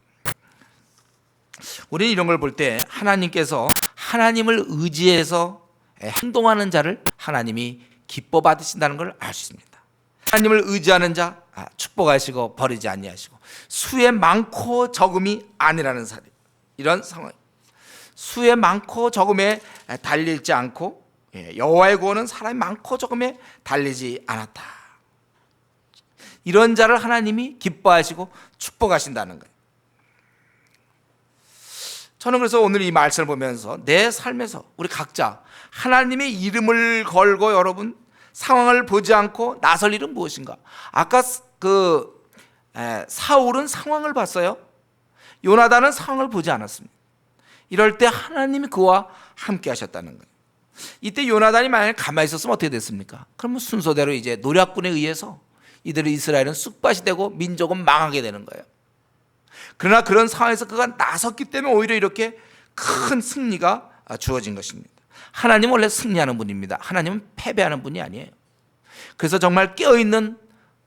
우리는 이런 걸 볼 때 하나님께서 하나님을 의지해서 행동하는 자를 하나님이 기뻐 받으신다는 걸 알 수 있습니다. 하나님을 의지하는 자 축복하시고 버리지 아니하시고, 수에 많고 적음이 아니라는 사실, 이런 상황. 수에 많고 적음에 달리지 않고, 여호와의 구원은 사람이 많고 적음에 달리지 않았다. 이런 자를 하나님이 기뻐하시고 축복하신다는 거예요. 저는 그래서 오늘 이 말씀을 보면서 내 삶에서 우리 각자 하나님의 이름을 걸고 여러분 상황을 보지 않고 나설 일은 무엇인가? 아까 사울은 상황을 봤어요. 요나단은 상황을 보지 않았습니다. 이럴 때 하나님이 그와 함께 하셨다는 거예요. 이때 요나단이 만약에 가만히 있었으면 어떻게 됐습니까? 그러면 순서대로 이제 노략군에 의해서 이들의 이스라엘은 쑥밭이 되고 민족은 망하게 되는 거예요. 그러나 그런 상황에서 그가 나섰기 때문에 오히려 이렇게 큰 승리가 주어진 것입니다. 하나님은 원래 승리하는 분입니다. 하나님은 패배하는 분이 아니에요. 그래서 정말 깨어있는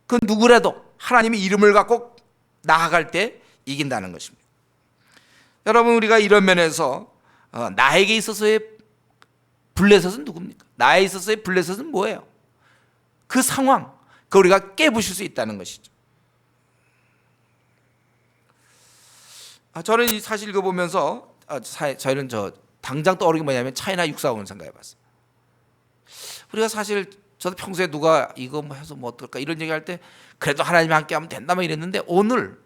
그 누구라도 하나님의 이름을 갖고 나아갈 때 이긴다는 것입니다. 여러분, 우리가 이런 면에서 나에게 있어서의 블레셋은 누굽니까? 나에 있어서의 블레셋은 뭐예요? 그 상황, 그 우리가 깨부실 수 있다는 것이죠. 저는 사실 이거 보면서 저희는 당장 떠오르는 게 뭐냐면 차이나 6.45는 생각해봤어요. 우리가 사실 저도 평소에 누가 이거 뭐 해서 뭐 어떨까 이런 얘기할 때 그래도 하나님이 함께하면 된다 막 이랬는데, 오늘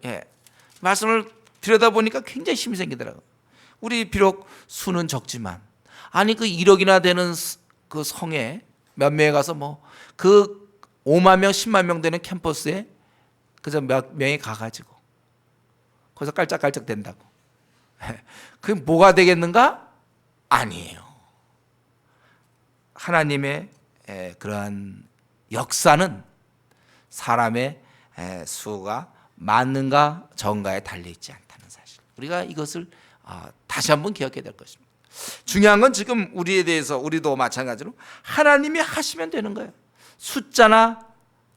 말씀을 들여다보니까 굉장히 힘이 생기더라고요. 우리 비록 수는 적지만, 아니 그 1억이나 되는 그 성에 몇 명에 가서 뭐 그 5만 명 10만 명 되는 캠퍼스에 그저 몇 명이 가가지고 거기서 깔짝깔짝 된다고 그게 뭐가 되겠는가? 아니에요. 하나님의 그러한 역사는 사람의 수가 많은가 적은가에 달려있지 않다는 사실, 우리가 이것을 다시 한번 기억해야 될 것입니다. 중요한 건 지금 우리에 대해서 우리도 마찬가지로 하나님이 하시면 되는 거예요. 숫자나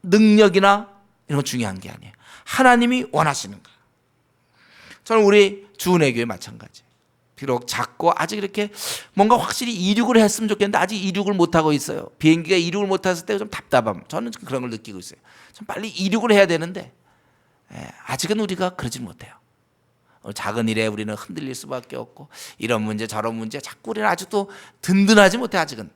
능력이나 이런 건 중요한 게 아니에요. 하나님이 원하시는 거예요. 저는 우리 주은혜 교회 마찬가지, 비록 작고 아직 이렇게 뭔가 확실히 이륙을 했으면 좋겠는데 아직 이륙을 못하고 있어요. 비행기가 이륙을 못했을 때 좀 답답함, 저는 그런 걸 느끼고 있어요. 좀 빨리 이륙을 해야 되는데 아직은 우리가 그러지 못해요. 작은 일에 우리는 흔들릴 수밖에 없고, 이런 문제 저런 문제 자꾸 우리는 아직도 든든하지 못해 아직은.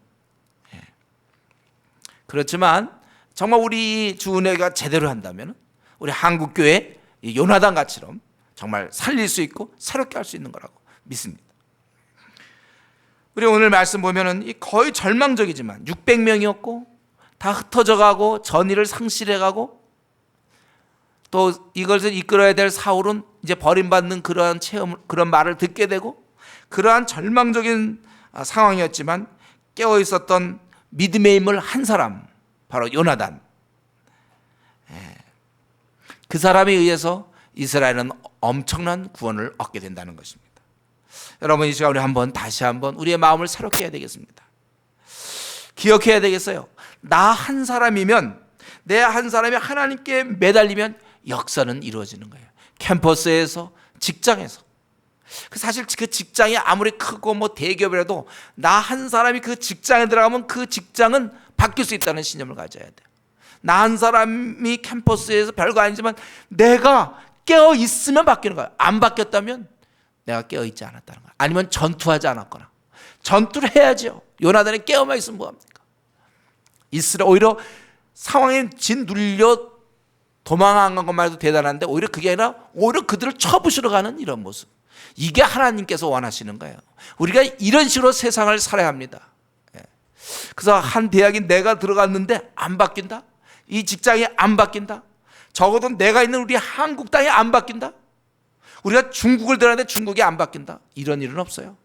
그렇지만 정말 우리 주은혜가 제대로 한다면 우리 한국교회 요나단 같이럼 정말 살릴 수 있고 새롭게 할 수 있는 거라고 믿습니다. 우리 오늘 말씀 보면은 거의 절망적이지만 600명이었고 다 흩어져 가고 전의를 상실해 가고, 또 이것을 이끌어야 될 사울은 이제 버림받는 그러한 그런 말을 듣게 되고, 그러한 절망적인 상황이었지만 깨어 있었던 믿음의 힘을 한 사람, 바로 요나단. 그 사람에 의해서 이스라엘은 엄청난 구원을 얻게 된다는 것입니다. 여러분, 이 시간 우리 다시 한번 우리의 마음을 새롭게 해야 되겠습니다. 기억해야 되겠어요. 나 한 사람이면, 내 한 사람이 하나님께 매달리면 역사는 이루어지는 거예요. 캠퍼스에서, 직장에서. 사실 그 직장이 아무리 크고 뭐 대기업이라도 나 한 사람이 그 직장에 들어가면 그 직장은 바뀔 수 있다는 신념을 가져야 돼요. 나 한 사람이 캠퍼스에서 별거 아니지만 내가 깨어 있으면 바뀌는 거예요. 안 바뀌었다면 내가 깨어 있지 않았다는 거예요. 아니면 전투하지 않았거나. 전투를 해야죠. 요나단이 깨어만 있으면 뭐합니까? 이스라엘 오히려 상황에 짓눌려 도망한 것만 해도 대단한데, 오히려 그게 아니라 오히려 그들을 쳐부수러 가는 이런 모습, 이게 하나님께서 원하시는 거예요. 우리가 이런 식으로 세상을 살아야 합니다. 그래서 한 대학이 내가 들어갔는데 안 바뀐다. 이 직장이 안 바뀐다. 적어도 내가 있는 우리 한국 땅이 안 바뀐다. 우리가 중국을 들어가는데 중국이 안 바뀐다. 이런 일은 없어요.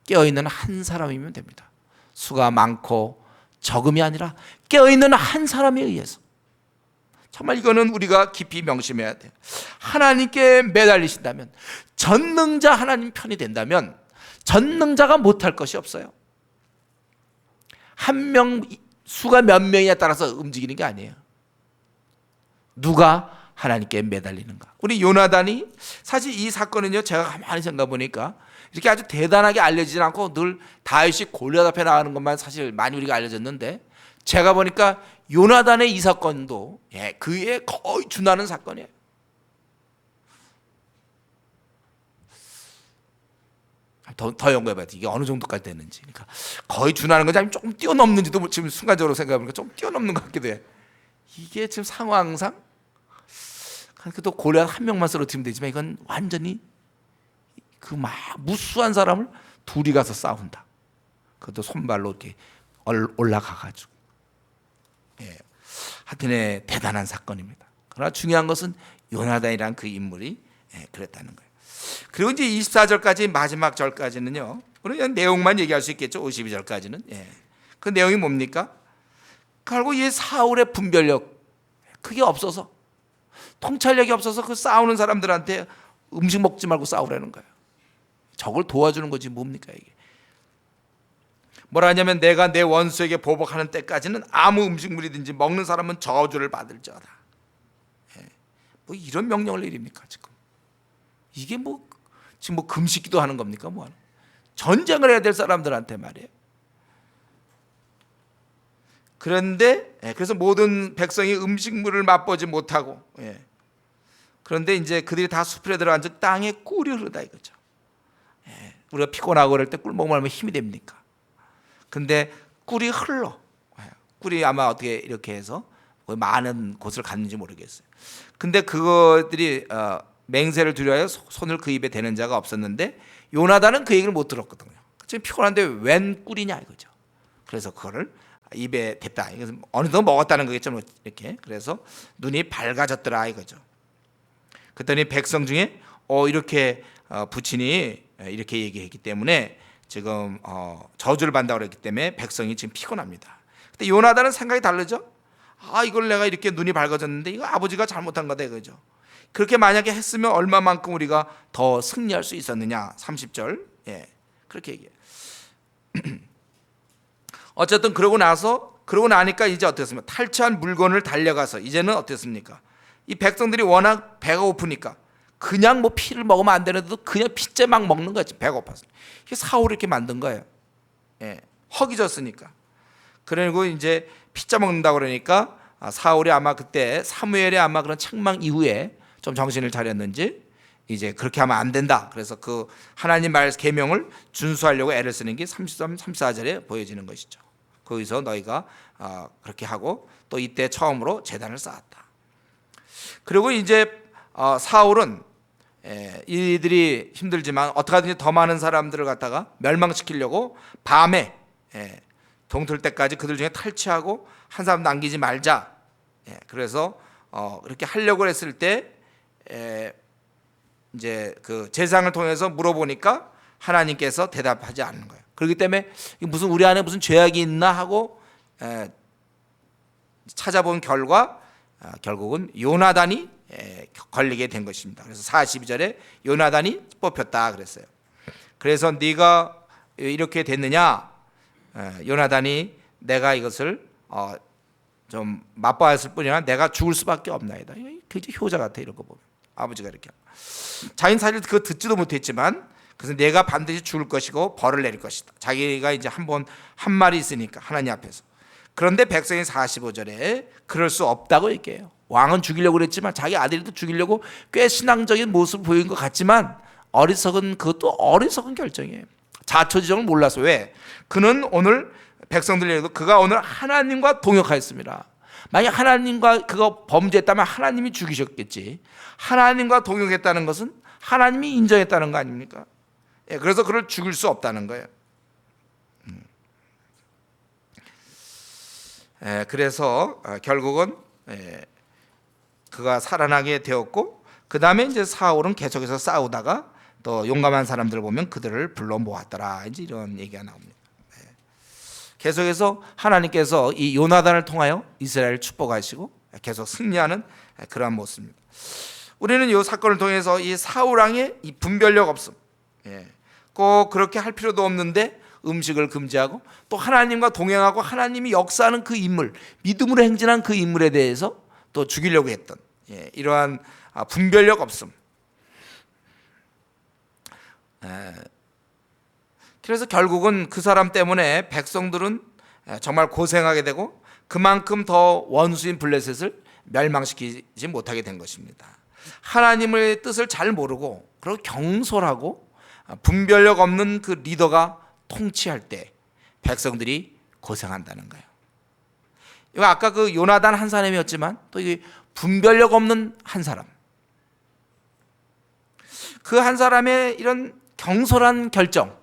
깨어있는 한 사람이면 됩니다. 수가 많고 적음이 아니라 깨어있는 한 사람에 의해서. 정말 이거는 우리가 깊이 명심해야 돼요. 하나님께 매달리신다면, 전능자 하나님 편이 된다면 전능자가 못할 것이 없어요. 한 명, 수가 몇 명이냐에 따라서 움직이는 게 아니에요. 누가 하나님께 매달리는가. 우리 요나단이, 사실 이 사건은요, 제가 가만히 생각해 보니까 이렇게 아주 대단하게 알려지지 않고 늘 다윗이 골리앗 앞에 나가는 것만 사실 많이 우리가 알려졌는데, 제가 보니까 요나단의 이 사건도 그에 거의 준하는 사건이에요. 더 연구해봐야 돼. 이게 어느 정도까지 되는지. 그러니까 거의 준하는 건지 아니면 조금 뛰어넘는지도 지금 순간적으로 생각해보니까 좀 뛰어넘는 것 같기도 해. 이게 지금 상황상 그래도 골리앗 한 명만 쓰러뜨리면 되지만 이건 완전히 그 막 무수한 사람을 둘이 가서 싸운다. 그것도 손발로 이렇게 올라가가지고. 하여튼에 대단한 사건입니다. 그러나 중요한 것은 요나단이라는 그 인물이 그랬다는 거예요. 그리고 이제 24절까지 마지막 절까지는요, 우리가 내용만 얘기할 수 있겠죠. 52절까지는. 그 내용이 뭡니까? 결국 이 사울의 분별력, 그게 없어서, 통찰력이 없어서 그 싸우는 사람들한테 음식 먹지 말고 싸우라는 거예요. 적을 도와주는 거지 뭡니까 이게. 뭐라 하냐면, 내가 내 원수에게 보복하는 때까지는 아무 음식물이든지 먹는 사람은 저주를 받을지어다. 뭐 이런 명령을 내립니까 지금? 이게 뭐 지금 뭐 금식기도 하는 겁니까? 뭐 전쟁을 해야 될 사람들한테 말이에요. 그런데 그래서 모든 백성이 음식물을 맛보지 못하고, 그런데 이제 그들이 다 숲에 들어앉아 땅에 꿀이 흐르다 이거죠. 우리가 피곤하고 그럴 때 꿀 먹으면 힘이 됩니까? 근데 꿀이 흘러. 꿀이 아마 어떻게 이렇게 해서 많은 곳을 갔는지 모르겠어요. 근데 그것들이 맹세를 두려하여 손을 그 입에 대는 자가 없었는데, 요나단은 그 얘기를 못 들었거든요. 지금 피곤한데 웬 꿀이냐 이거죠. 그래서 그거를 입에 댔다. 이것은 어느덧 먹었다는 거겠죠. 뭐 이렇게. 그래서 눈이 밝아졌더라 이거죠. 그랬더니 백성 중에 이렇게 부친이 이렇게 얘기했기 때문에 지금 저주를 받는다고 그랬기 때문에 백성이 지금 피곤합니다. 근데 요나단은 생각이 다르죠. 이걸 내가 이렇게 눈이 밝아졌는데 이거 아버지가 잘못한 거다 이거죠. 그렇게 만약에 했으면 얼마만큼 우리가 더 승리할 수 있었느냐. 30절. 그렇게 얘기해요. 어쨌든 그러고 나니까 이제 어땠습니까? 탈취한 물건을 달려가서 이제는 어땠습니까? 이 백성들이 워낙 배가 고프니까 그냥 뭐 피를 먹으면 안 되는데도 그냥 피째 막 먹는 거지. 배가 고파서. 이게 사울이 이렇게 만든 거예요. 허기졌으니까. 그리고 이제 피자 먹는다고 그러니까 사울이 아마 그때 사무엘의 아마 그런 책망 이후에 좀 정신을 차렸는지 이제 그렇게 하면 안 된다. 그래서 그 하나님 말 계명을 준수하려고 애를 쓰는 게 33, 34절에 보여지는 것이죠. 거기서 너희가 그렇게 하고 또 이때 처음으로 제단을 쌓았다. 그리고 이제 사울은 이들이 힘들지만 어떻게 하든지 더 많은 사람들을 갖다가 멸망시키려고 밤에 동틀 때까지 그들 중에 탈취하고 한 사람 남기지 말자. 그래서 그렇게 하려고 했을 때 이제 그 제사장을 통해서 물어보니까 하나님께서 대답하지 않는 거예요. 그렇기 때문에 무슨 우리 안에 무슨 죄악이 있나 하고 찾아본 결과 결국은 요나단이 걸리게 된 것입니다. 그래서 42절에 요나단이 뽑혔다 그랬어요. 그래서 네가 이렇게 됐느냐, 요나단이 내가 이것을 좀 맛보았을 뿐이나 내가 죽을 수밖에 없나이다. 굉장히 효자 같아 이런 거 보면. 아버지가 이렇게 자기는 사실 그거 듣지도 못했지만 그래서 내가 반드시 죽을 것이고 벌을 내릴 것이다. 자기가 이제 한 말이 있으니까 하나님 앞에서. 그런데 백성이 45절에 그럴 수 없다고 얘기해요. 왕은 죽이려고 그랬지만 자기 아들도 죽이려고 꽤 신앙적인 모습을 보인 것 같지만 그것도 어리석은 결정이에요. 자초지종을 몰라서. 왜? 그는 오늘 백성들에게도 그가 오늘 하나님과 동역하였습니다. 만약 하나님과 그가 범죄했다면 하나님이 죽이셨겠지. 하나님과 동역했다는 것은 하나님이 인정했다는 거 아닙니까? 그래서 그를 죽일 수 없다는 거예요. 그래서 결국은 그가 살아나게 되었고, 그 다음에 이제 사울은 계속해서 싸우다가 또 용감한 사람들을 보면 그들을 불러 모았더라, 이제 이런 얘기가 나옵니다. 계속해서 하나님께서 이 요나단을 통하여 이스라엘을 축복하시고 계속 승리하는 그러한 모습입니다. 우리는 이 사건을 통해서 이 사울 왕의 이 분별력 없음, 꼭 그렇게 할 필요도 없는데 음식을 금지하고 또 하나님과 동행하고 하나님이 역사하는 그 인물, 믿음으로 행진한 그 인물에 대해서 또 죽이려고 했던 이러한 분별력 없음. 그래서 결국은 그 사람 때문에 백성들은 정말 고생하게 되고 그만큼 더 원수인 블레셋을 멸망시키지 못하게 된 것입니다. 하나님의 뜻을 잘 모르고 그리고 경솔하고 분별력 없는 그 리더가 통치할 때 백성들이 고생한다는 거예요. 이거 아까 그 요나단 한 사람이었지만 또 이 분별력 없는 한 사람, 그 한 사람의 이런 경솔한 결정,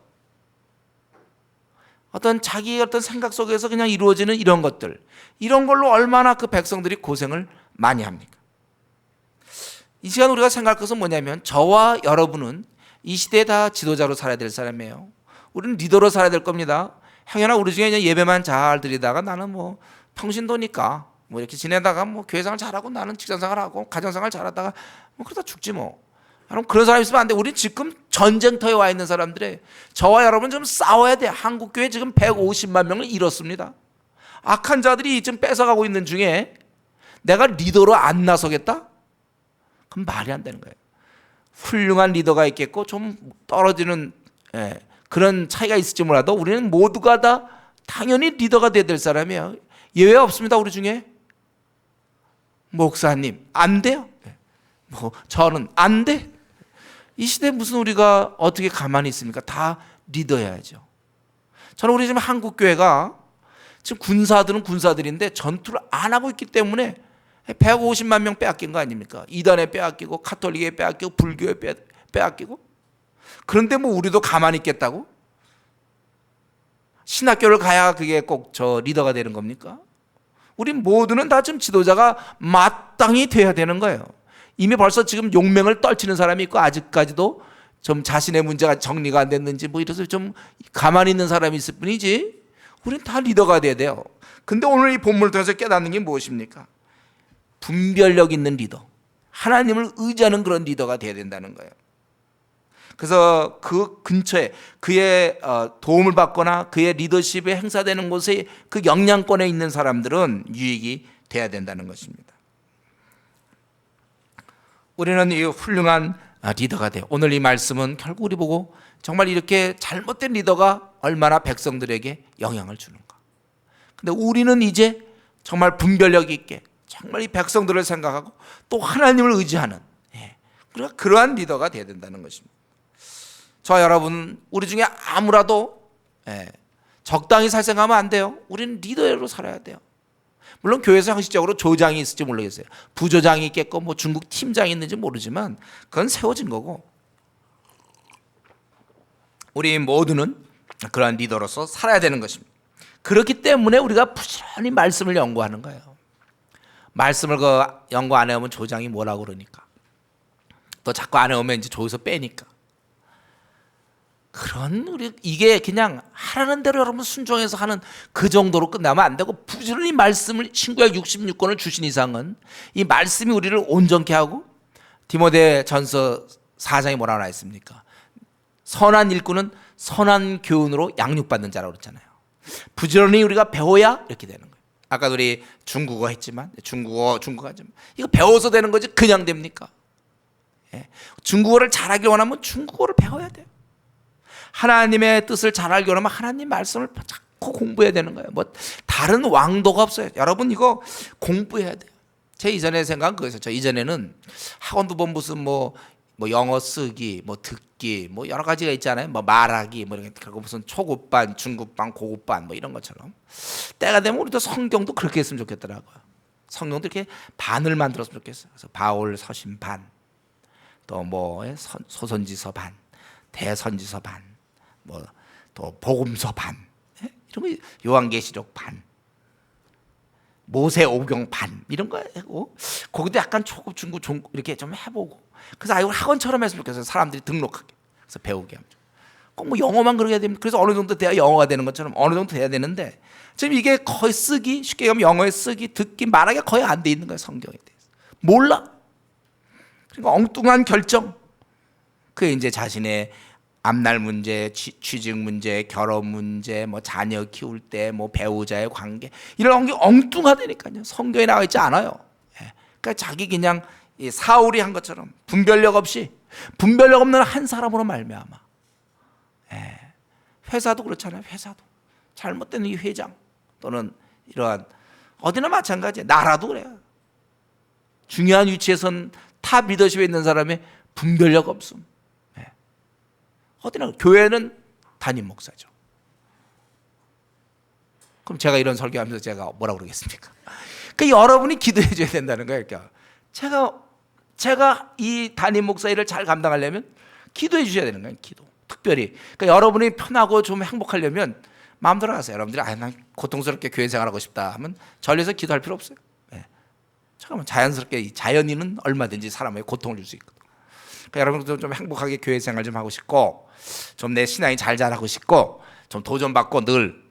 어떤 자기의 어떤 생각 속에서 그냥 이루어지는 이런 것들, 이런 걸로 얼마나 그 백성들이 고생을 많이 합니까? 이 시간 우리가 생각할 것은 뭐냐면 저와 여러분은 이 시대에 다 지도자로 살아야 될 사람이에요. 우리는 리더로 살아야 될 겁니다. 행여나 우리 중에 그냥 예배만 잘 드리다가 나는 뭐 평신도니까 뭐 이렇게 지내다가 뭐 교회생활 잘하고 나는 직장생활하고 가정생활 잘하다가 뭐 그러다 죽지 뭐. 여러분 그런 사람 있으면 안 돼. 우리 지금 전쟁터에 와 있는 사람들의 저와 여러분 좀 싸워야 돼. 한국교회 지금 150만 명을 잃었습니다. 악한 자들이 지금 뺏어가고 있는 중에 내가 리더로 안 나서겠다? 그럼 말이 안 되는 거예요. 훌륭한 리더가 있겠고 좀 떨어지는 그런 차이가 있을지 몰라도 우리는 모두가 다 당연히 리더가 돼야 될 사람이에요. 예외 없습니다. 우리 중에 목사님 안 돼요. 뭐 저는 안 돼. 이 시대에 무슨 우리가 어떻게 가만히 있습니까? 다 리더여야죠. 저는 우리 지금 한국 교회가 지금 군사들은 군사들인데 전투를 안 하고 있기 때문에 150만 명 빼앗긴 거 아닙니까? 이단에 빼앗기고 카톨릭에 빼앗기고 불교에 빼앗기고. 그런데 뭐 우리도 가만히 있겠다고? 신학교를 가야 그게 꼭 저 리더가 되는 겁니까? 우리 모두는 다 지금 지도자가 마땅히 돼야 되는 거예요. 이미 벌써 지금 용맹을 떨치는 사람이 있고 아직까지도 좀 자신의 문제가 정리가 안 됐는지 뭐 이래서 좀 가만히 있는 사람이 있을 뿐이지 우리는 다 리더가 돼야 돼요. 근데 오늘 이 본문을 통해서 깨닫는 게 무엇입니까? 분별력 있는 리더, 하나님을 의지하는 그런 리더가 돼야 된다는 거예요. 그래서 그 근처에 그의 도움을 받거나 그의 리더십에 행사되는 곳에 그 영향권에 있는 사람들은 유익이 돼야 된다는 것입니다. 우리는 이 훌륭한 리더가 돼요. 오늘 이 말씀은 결국 우리 보고 정말 이렇게 잘못된 리더가 얼마나 백성들에게 영향을 주는가. 근데 우리는 이제 정말 분별력 있게 정말 이 백성들을 생각하고 또 하나님을 의지하는 우리가 그러한 리더가 돼야 된다는 것입니다. 저와 여러분 우리 중에 아무라도 적당히 살 생각하면 안 돼요. 우리는 리더로 살아야 돼요. 물론 교회에서 형식적으로 조장이 있을지 모르겠어요. 부조장이 있겠고 뭐 중국 팀장이 있는지 모르지만 그건 세워진 거고 우리 모두는 그러한 리더로서 살아야 되는 것입니다. 그렇기 때문에 우리가 부지런히 말씀을 연구하는 거예요. 말씀을 연구 안 해오면 조장이 뭐라고 그러니까 또 자꾸 안 해오면 이제 조에서 빼니까 그런 우리 이게 그냥 하라는 대로 여러분 순종해서 하는 그 정도로 끝나면 안 되고 부지런히 말씀을 신구약 66권을 주신 이상은 이 말씀이 우리를 온전케 하고 디모데전서 4장에 뭐라고 나와 있습니까? 선한 일꾼은 선한 교훈으로 양육받는 자라고 그랬잖아요. 부지런히 우리가 배워야 이렇게 되는 거예요. 아까 우리 중국어 했지만 중국어 하지만 이거 배워서 되는 거지 그냥 됩니까? 중국어를 잘하길 원하면 중국어를 배워야 돼요. 하나님의 뜻을 잘 알기 원하면 하나님 말씀을 자꾸 공부해야 되는 거예요. 뭐 다른 왕도가 없어요. 여러분 이거 공부해야 돼요. 제 이전에 생각은 그거였어요. 저 이전에는 학원도 본 무슨 뭐 영어 쓰기, 뭐 듣기, 뭐 여러 가지가 있잖아요. 뭐 말하기, 뭐 이런 게 그리고 무슨 초급반, 중급반, 고급반 뭐 이런 것처럼 때가 되면 우리도 성경도 그렇게 했으면 좋겠더라고요. 성경도 이렇게 반을 만들었으면 좋겠어요. 그래서 바울 서신 반, 또 뭐 소선지서 반, 대선지서 반. 뭐 또 복음서 반 이런 거 요한계시록 반 모세 오경 반 이런 거 하고 거기도 약간 초급 중급 종 이렇게 좀 해보고 그래서 이걸 학원처럼 했으면 좋겠어요. 사람들이 등록하게 그래서 배우게 하면 꼭 뭐 영어만 그러게 되면 그래서 어느 정도 돼야 영어가 되는 것처럼 어느 정도 돼야 되는데 지금 이게 거의 쓰기 쉽게 얘기하면 영어에 쓰기 듣기 말하기가 거의 안 돼 있는 거예요. 성경에 대해서 몰라. 그러니까 엉뚱한 결정 그게 이제 자신의 앞날 문제, 취직 문제, 결혼 문제, 뭐 자녀 키울 때, 뭐 배우자의 관계 이런 게 엉뚱하다니까요. 성경에 나와 있지 않아요. 그러니까 자기 그냥 사울이 한 것처럼 분별력 없는 한 사람으로 말미암아. 회사도 그렇잖아요. 회사도 잘못된 이 회장 또는 이러한 어디나 마찬가지예요. 나라도 그래요. 중요한 위치에선 탑 리더십에 있는 사람의 분별력 없음. 어디나 교회는 담임 목사죠. 그럼 제가 이런 설교하면서 제가 뭐라고 그러겠습니까? 그러니까 여러분이 기도해 줘야 된다는 거예요. 그러니까 제가 이 담임 목사 일을 잘 감당하려면 기도해 주셔야 되는 거예요. 기도. 특별히 그러니까 여러분이 편하고 좀 행복하려면 마음대로 하세요. 여러분들이 난 고통스럽게 교회 생활하고 싶다 하면 전례에서 기도할 필요 없어요. 잠깐만 자연스럽게 자연인은 얼마든지 사람에게 고통을 줄 수 있거든. 그러니까 여러분들도 좀 행복하게 교회 생활 좀 하고 싶고 좀 내 신앙이 잘 자라고 싶고 좀 도전받고 늘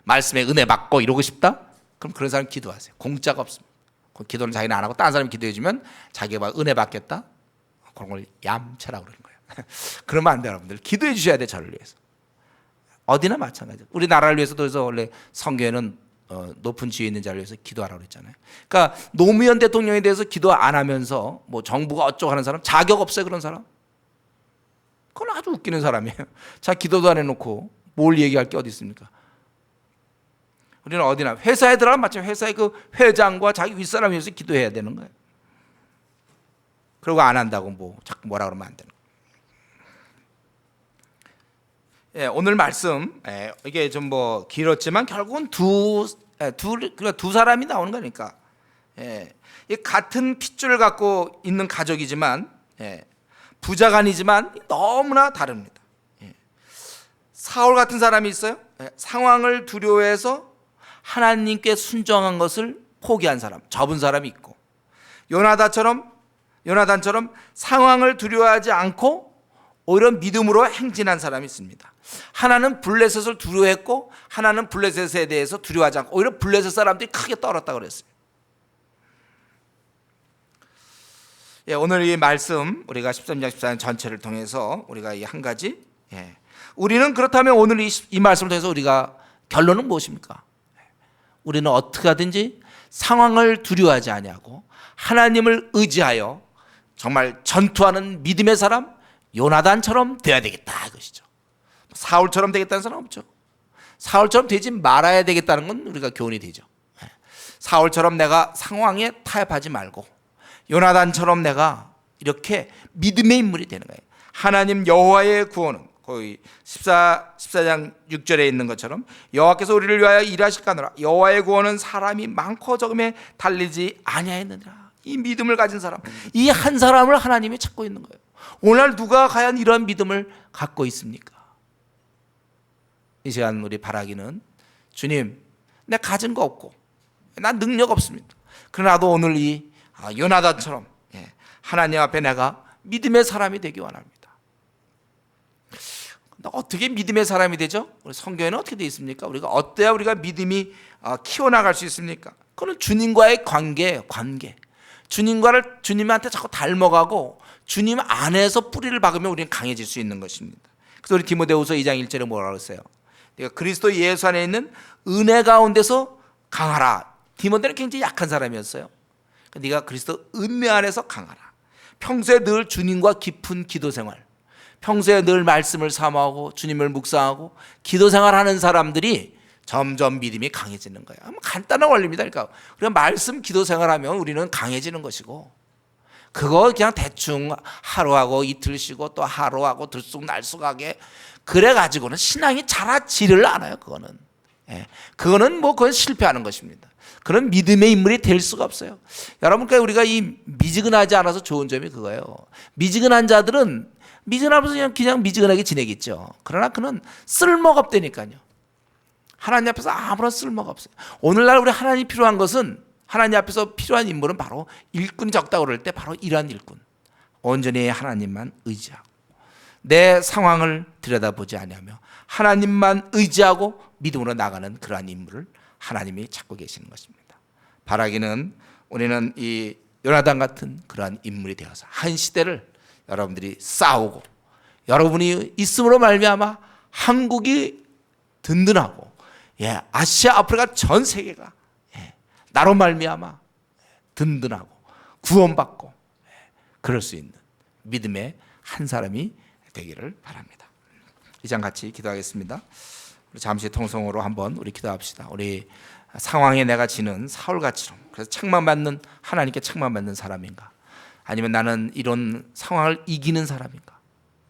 말씀에 은혜 받고 이러고 싶다? 그럼 그런 사람 기도하세요. 공짜가 없습니다. 그 기도는 자기는 안 하고 다른 사람이 기도해 주면 자기가 은혜 받겠다? 그런 걸 얌체라고 그러는 거예요. 그러면 안 돼요. 여러분들 기도해 주셔야 돼. 저를 위해서. 어디나 마찬가지예요. 우리나라를 위해서도 그래서 원래 성경에는 높은 지위에 있는 자를 위해서 기도하라고 그랬잖아요. 그러니까 노무현 대통령에 대해서 기도 안 하면서 뭐 정부가 어쩌고 하는 사람 자격 없어요. 그런 사람. 그건 아주 웃기는 사람이에요. 자 기도도 안 해놓고 뭘 얘기할 게 어디 있습니까? 우리는 어디나 회사에 들어가면 마치 회사의 그 회장과 자기 윗사람을 위해서 기도해야 되는 거예요. 그리고 안 한다고 뭐 자꾸 뭐라 그러면 안 되는 거예요. 오늘 말씀 이게 좀 뭐 길었지만 결국은 두 사람이 나오는 거니까 같은 핏줄을 갖고 있는 가족이지만 부자간이지만 너무나 다릅니다. 사울 같은 사람이 있어요. 상황을 두려워해서 하나님께 순종한 것을 포기한 사람, 접은 사람이 있고 요나단처럼 상황을 두려워하지 않고 오히려 믿음으로 행진한 사람이 있습니다. 하나는 블레셋을 두려워했고 하나는 블레셋에 대해서 두려워하지 않고 오히려 블레셋 사람들이 크게 떨었다고 그랬어요. 오늘 이 말씀 우리가 13장 14장 전체를 통해서 우리가 이 한 가지 우리는 그렇다면 오늘 이 말씀을 통해서 우리가 결론은 무엇입니까? 우리는 어떻게 하든지 상황을 두려워하지 아니하고 하나님을 의지하여 정말 전투하는 믿음의 사람 요나단처럼 되어야 되겠다 이것이죠. 사울처럼 되겠다는 사람 없죠. 사울처럼 되지 말아야 되겠다는 건 우리가 교훈이 되죠. 사울처럼 내가 상황에 타협하지 말고 요나단처럼 내가 이렇게 믿음의 인물이 되는 거예요. 하나님 여호와의 구원은 거의 14장 6절에 있는 것처럼 여호와께서 우리를 위하여 일하실까노라. 여호와의 구원은 사람이 많고 적음에 달리지 아니하였느니라. 이 믿음을 가진 사람, 이 한 사람을 하나님이 찾고 있는 거예요. 오늘 누가 과연 이러한 믿음을 갖고 있습니까? 이 시간 우리 바라기는 주님, 내가 가진 거 없고 난 능력 없습니다. 그러나도 오늘 이 요나단처럼 하나님 앞에 내가 믿음의 사람이 되기 원합니다. 어떻게 믿음의 사람이 되죠? 우리 성경에는 어떻게 되어 있습니까? 우리가 어때야 우리가 믿음이 키워나갈 수 있습니까? 그건 주님과의 관계. 주님한테 자꾸 닮아가고 주님 안에서 뿌리를 박으면 우리는 강해질 수 있는 것입니다. 그래서 우리 디모데후서 2장 1절에 뭐라고 했어요? 네가 그리스도 예수 안에 있는 은혜 가운데서 강하라. 디모데는 굉장히 약한 사람이었어요. 네가 그리스도 은혜 안에서 강하라. 평소에 늘 주님과 깊은 기도 생활, 평소에 늘 말씀을 사모하고 주님을 묵상하고 기도 생활하는 사람들이 점점 믿음이 강해지는 거예요. 간단한 원리입니다. 그러니까 우리가 말씀 기도 생활하면 우리는 강해지는 것이고 그거 그냥 대충 하루하고 이틀 쉬고 또 하루하고 들쑥날쑥하게 그래가지고는 신앙이 자라지를 않아요. 그거는 그건 실패하는 것입니다. 그런 믿음의 인물이 될 수가 없어요. 여러분께 우리가 이 미지근하지 않아서 좋은 점이 그거예요. 미지근한 자들은 미지근하면서 그냥 미지근하게 지내겠죠. 그러나 그는 쓸모가 없다니까요. 하나님 앞에서 아무런 쓸모가 없어요. 오늘날 우리 하나님 필요한 것은, 하나님 앞에서 필요한 인물은 바로 일꾼이 적다고 그럴 때 바로 이러한 일꾼, 온전히 하나님만 의지하고 내 상황을 들여다보지 아니하며 하나님만 의지하고 믿음으로 나가는 그러한 인물을 하나님이 찾고 계시는 것입니다. 바라기는 우리는 이 요나단 같은 그러한 인물이 되어서 한 시대를 여러분들이 싸우고, 여러분이 있음으로 말미암아 한국이 든든하고, 아시아, 아프리카 전 세계가 나로 말미암아 든든하고 구원받고 그럴 수 있는 믿음의 한 사람이 되기를 바랍니다. 이 장 같이 기도하겠습니다. 우리 잠시 통성으로 한번 우리 기도합시다. 우리 상황에 내가 지는 사울같이로, 그래서 책망받는, 하나님께 책망받는 사람인가, 아니면 나는 이런 상황을 이기는 사람인가,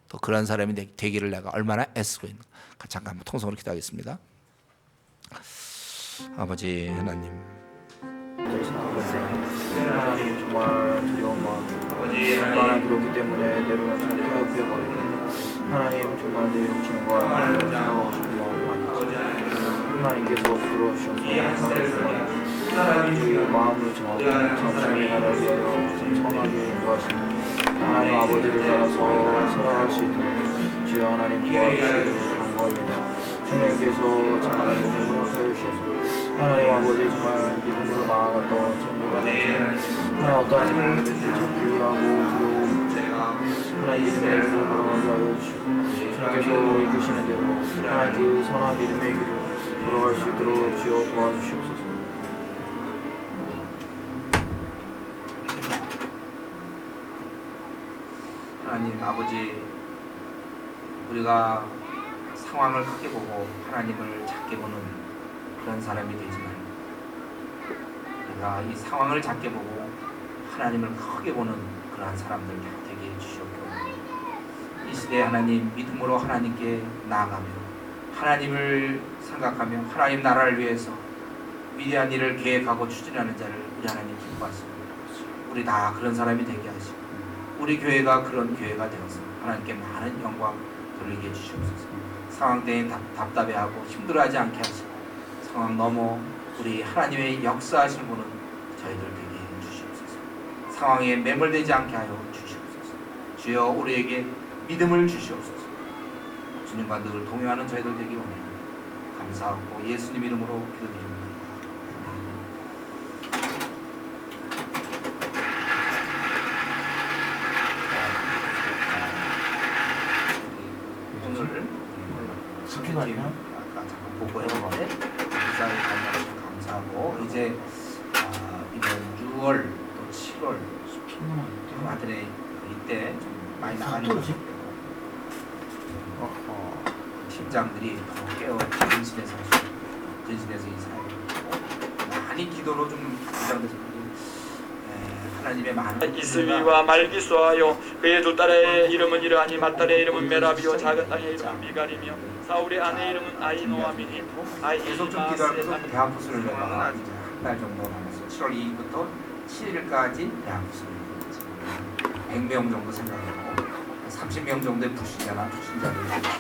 또 그런 사람이 되기를 내가 얼마나 애쓰고 있는가. 잠깐 한번 통성으로 기도하겠습니다. 아버지 하나님, 하나님 정말 두려운 마음, 얼마나 그렇기 때문에 때로는 좀 퇴역해버리고, 하나님 정말 내 영신과 하나님을 생각하고 싶은 마음이 많이, 하나님께서 부러우셔서 주의 마음을 정하고 당신의 나라를 위하여 성하게 인도하시는 하나님 아버지를 따라서 살아갈 수 있도록 주여 하나님 도와주시기를 간구합니다. 주님께서 정말 믿음으로 세우셔서 하나님 아버지 정말 믿음으로 나아갔던 전부가 하나님 어떠한 일을 찾기 위하고 두려움 하나님 믿음의 길을 걸어가게 하여 주시고, 주님께서 이끄시는 대로 하나님 그 선한 믿음의 길을 걸어갈 수 있도록 주여 도와주시옵소서. 하나님 아버지, 우리가 상황을 크게 보고 하나님을 작게 보는 그런 사람이 되지 말고, 우리가 이 상황을 작게 보고 하나님을 크게 보는 그러한 사람들 되게 해주시옵고, 이 시대에 하나님 믿음으로 하나님께 나아가며 하나님을 생각하며 하나님 나라를 위해서 위대한 일을 계획하고 추진하는 자를 우리 하나님 기뻐하십니다. 우리 다 그런 사람이 되게 하시고, 우리 교회가 그런 교회가 되어서 하나님께 많은 영광 돌리게 해주시옵소서. 상황 때에 답답해하고 힘들어하지 않게 하시고, 상황 넘어 우리 하나님의 역사하실 분은 저희들 되게 해주시옵소서. 상황에 매몰되지 않게 하여 주시옵소서. 주여 우리에게 믿음을 주시옵소서. 주님과 늘 동행하는 저희들 되기 원합니다. 감사하고 예수님 이름으로 기도드립니다. 스피커 아니야? 아까 잠깐 보고 했는데 감사히 감사하고, 이제 이번 6월 또 7월 아들의 이때 좀 많이 나가는 것 같고, 팀장들이 더 깨어 근신해서 인사하고 많이 기도로 좀 긴장돼서 하나님의 많은 이스위와 말기수하여 그의 두 딸의 이름은 이러하니 맏딸의 이름은 메라비요 작은 딸의 이름은 미갈이며 사울의 아내 이름은 아이노아미니 계속 좀 기도하면서 대학부스를 내다가 한 달 정도 남았어요. 7월 2일부터 7일까지 대학부스를 냈어요. 100명 정도 생각하고 30명 정도의 불신자나 초신자를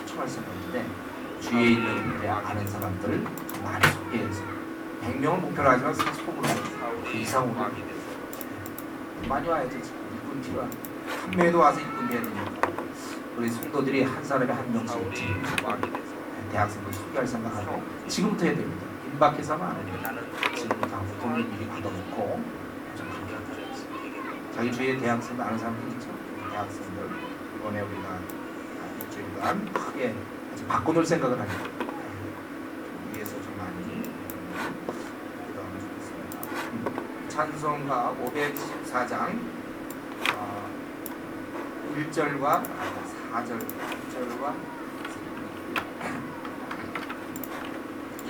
초청할 생각인데, 주위에 있는 아는 사람들 많이 소개해서 100명을 목표로 하지만 소속으로 그 이상으로 많이 와야죠. 일꾼 필요한, 한매도 와서 일꾼 해야 되니까 우리 성도들이 한 사람에 한 명씩 대학생들 소개할 생각하고 지금부터 해야 됩니다. 임박해서는 안 됩니다. 지금부터 보통의 미리 받아놓고 자기 주위에 대학생들 아는 사람들 있죠. 대학생들 이번에 우리가 일주일간 크게 바꿔놓을 생각을 합니다. 위에서 좀 많이 기도하면 좋겠습니다. 찬송가 514장 1절과 4절,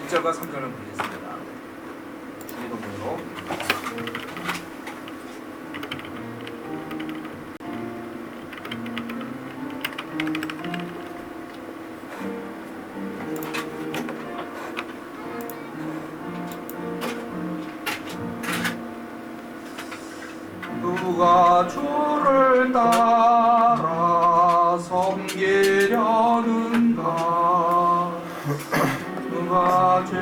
1절과 3절을 보겠습니다. 주기도문으로 누가 주를 따라 섬기려는가, 누가 죄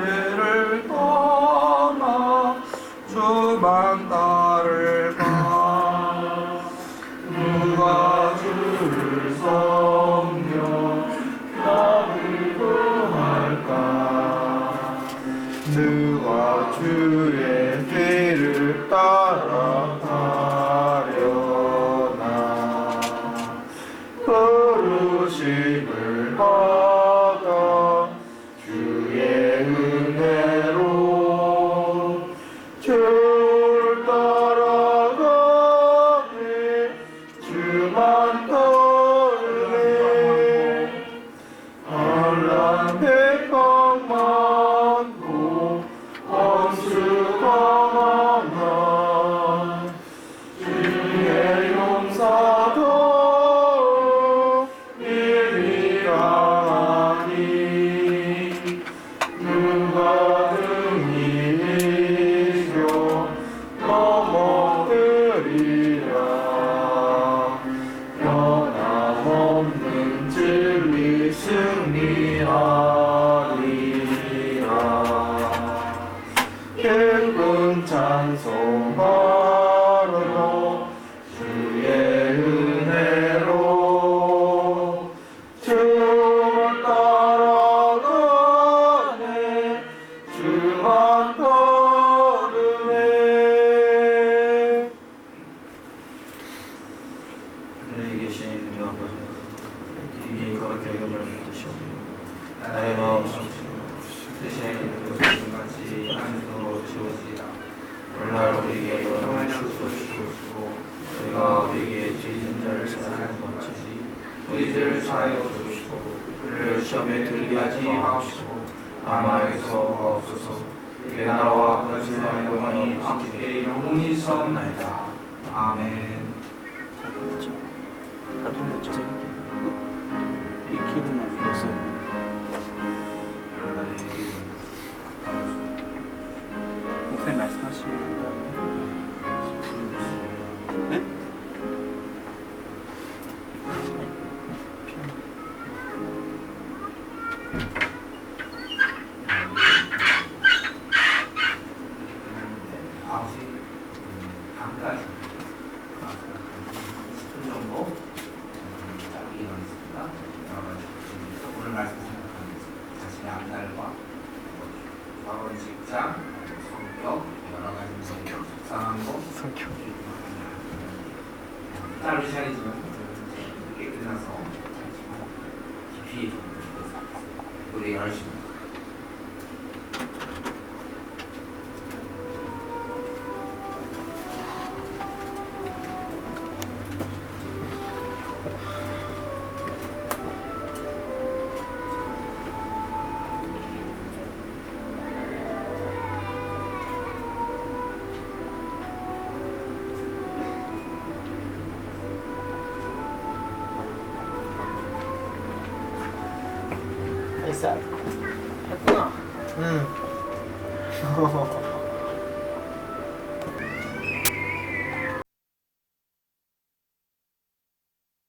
난 따를까 누가 주를 섬겨 나를 구할까 누가 주의 길을 따라가려나 부르심을 받아 주의 은혜로 주를 따라가네 주만 따르네 환난 백방 많고 원수가 많아 주의 용사도 일리하니 누가 능히 이겨 넘어뜨리랴 변함없는 진리 승리하리라 기쁜 찬송하러 주의 은혜로 주를 따라가네 주만 따르네 하늘에 계신 우리 아버지 이미 거룩하게 여겨주시옵소서 나의 마음 뜻에 이루어진 같이 하늘도 주옵시다 오늘날 우리에게 영광을 주옵시고 우리가 우리에게 죄진 자를 사하는 것이지 우리들을 사하여 주시고 우리를 시험에 들게 하지 마옵시고 아마에서 없어서 내 나라와 권세와 영광이 함께 영원히 사옵나이다 아멘 이 기름을 위해서 목사님 말씀하시면 네? 오늘 말씀 생각하면서 자신의 앞날과 과거 직장, 성격, 여러 가지 속상한 거, 따로 시간이지만 늦게 끝나서 깊이 우리 열심히 했어 했구나 응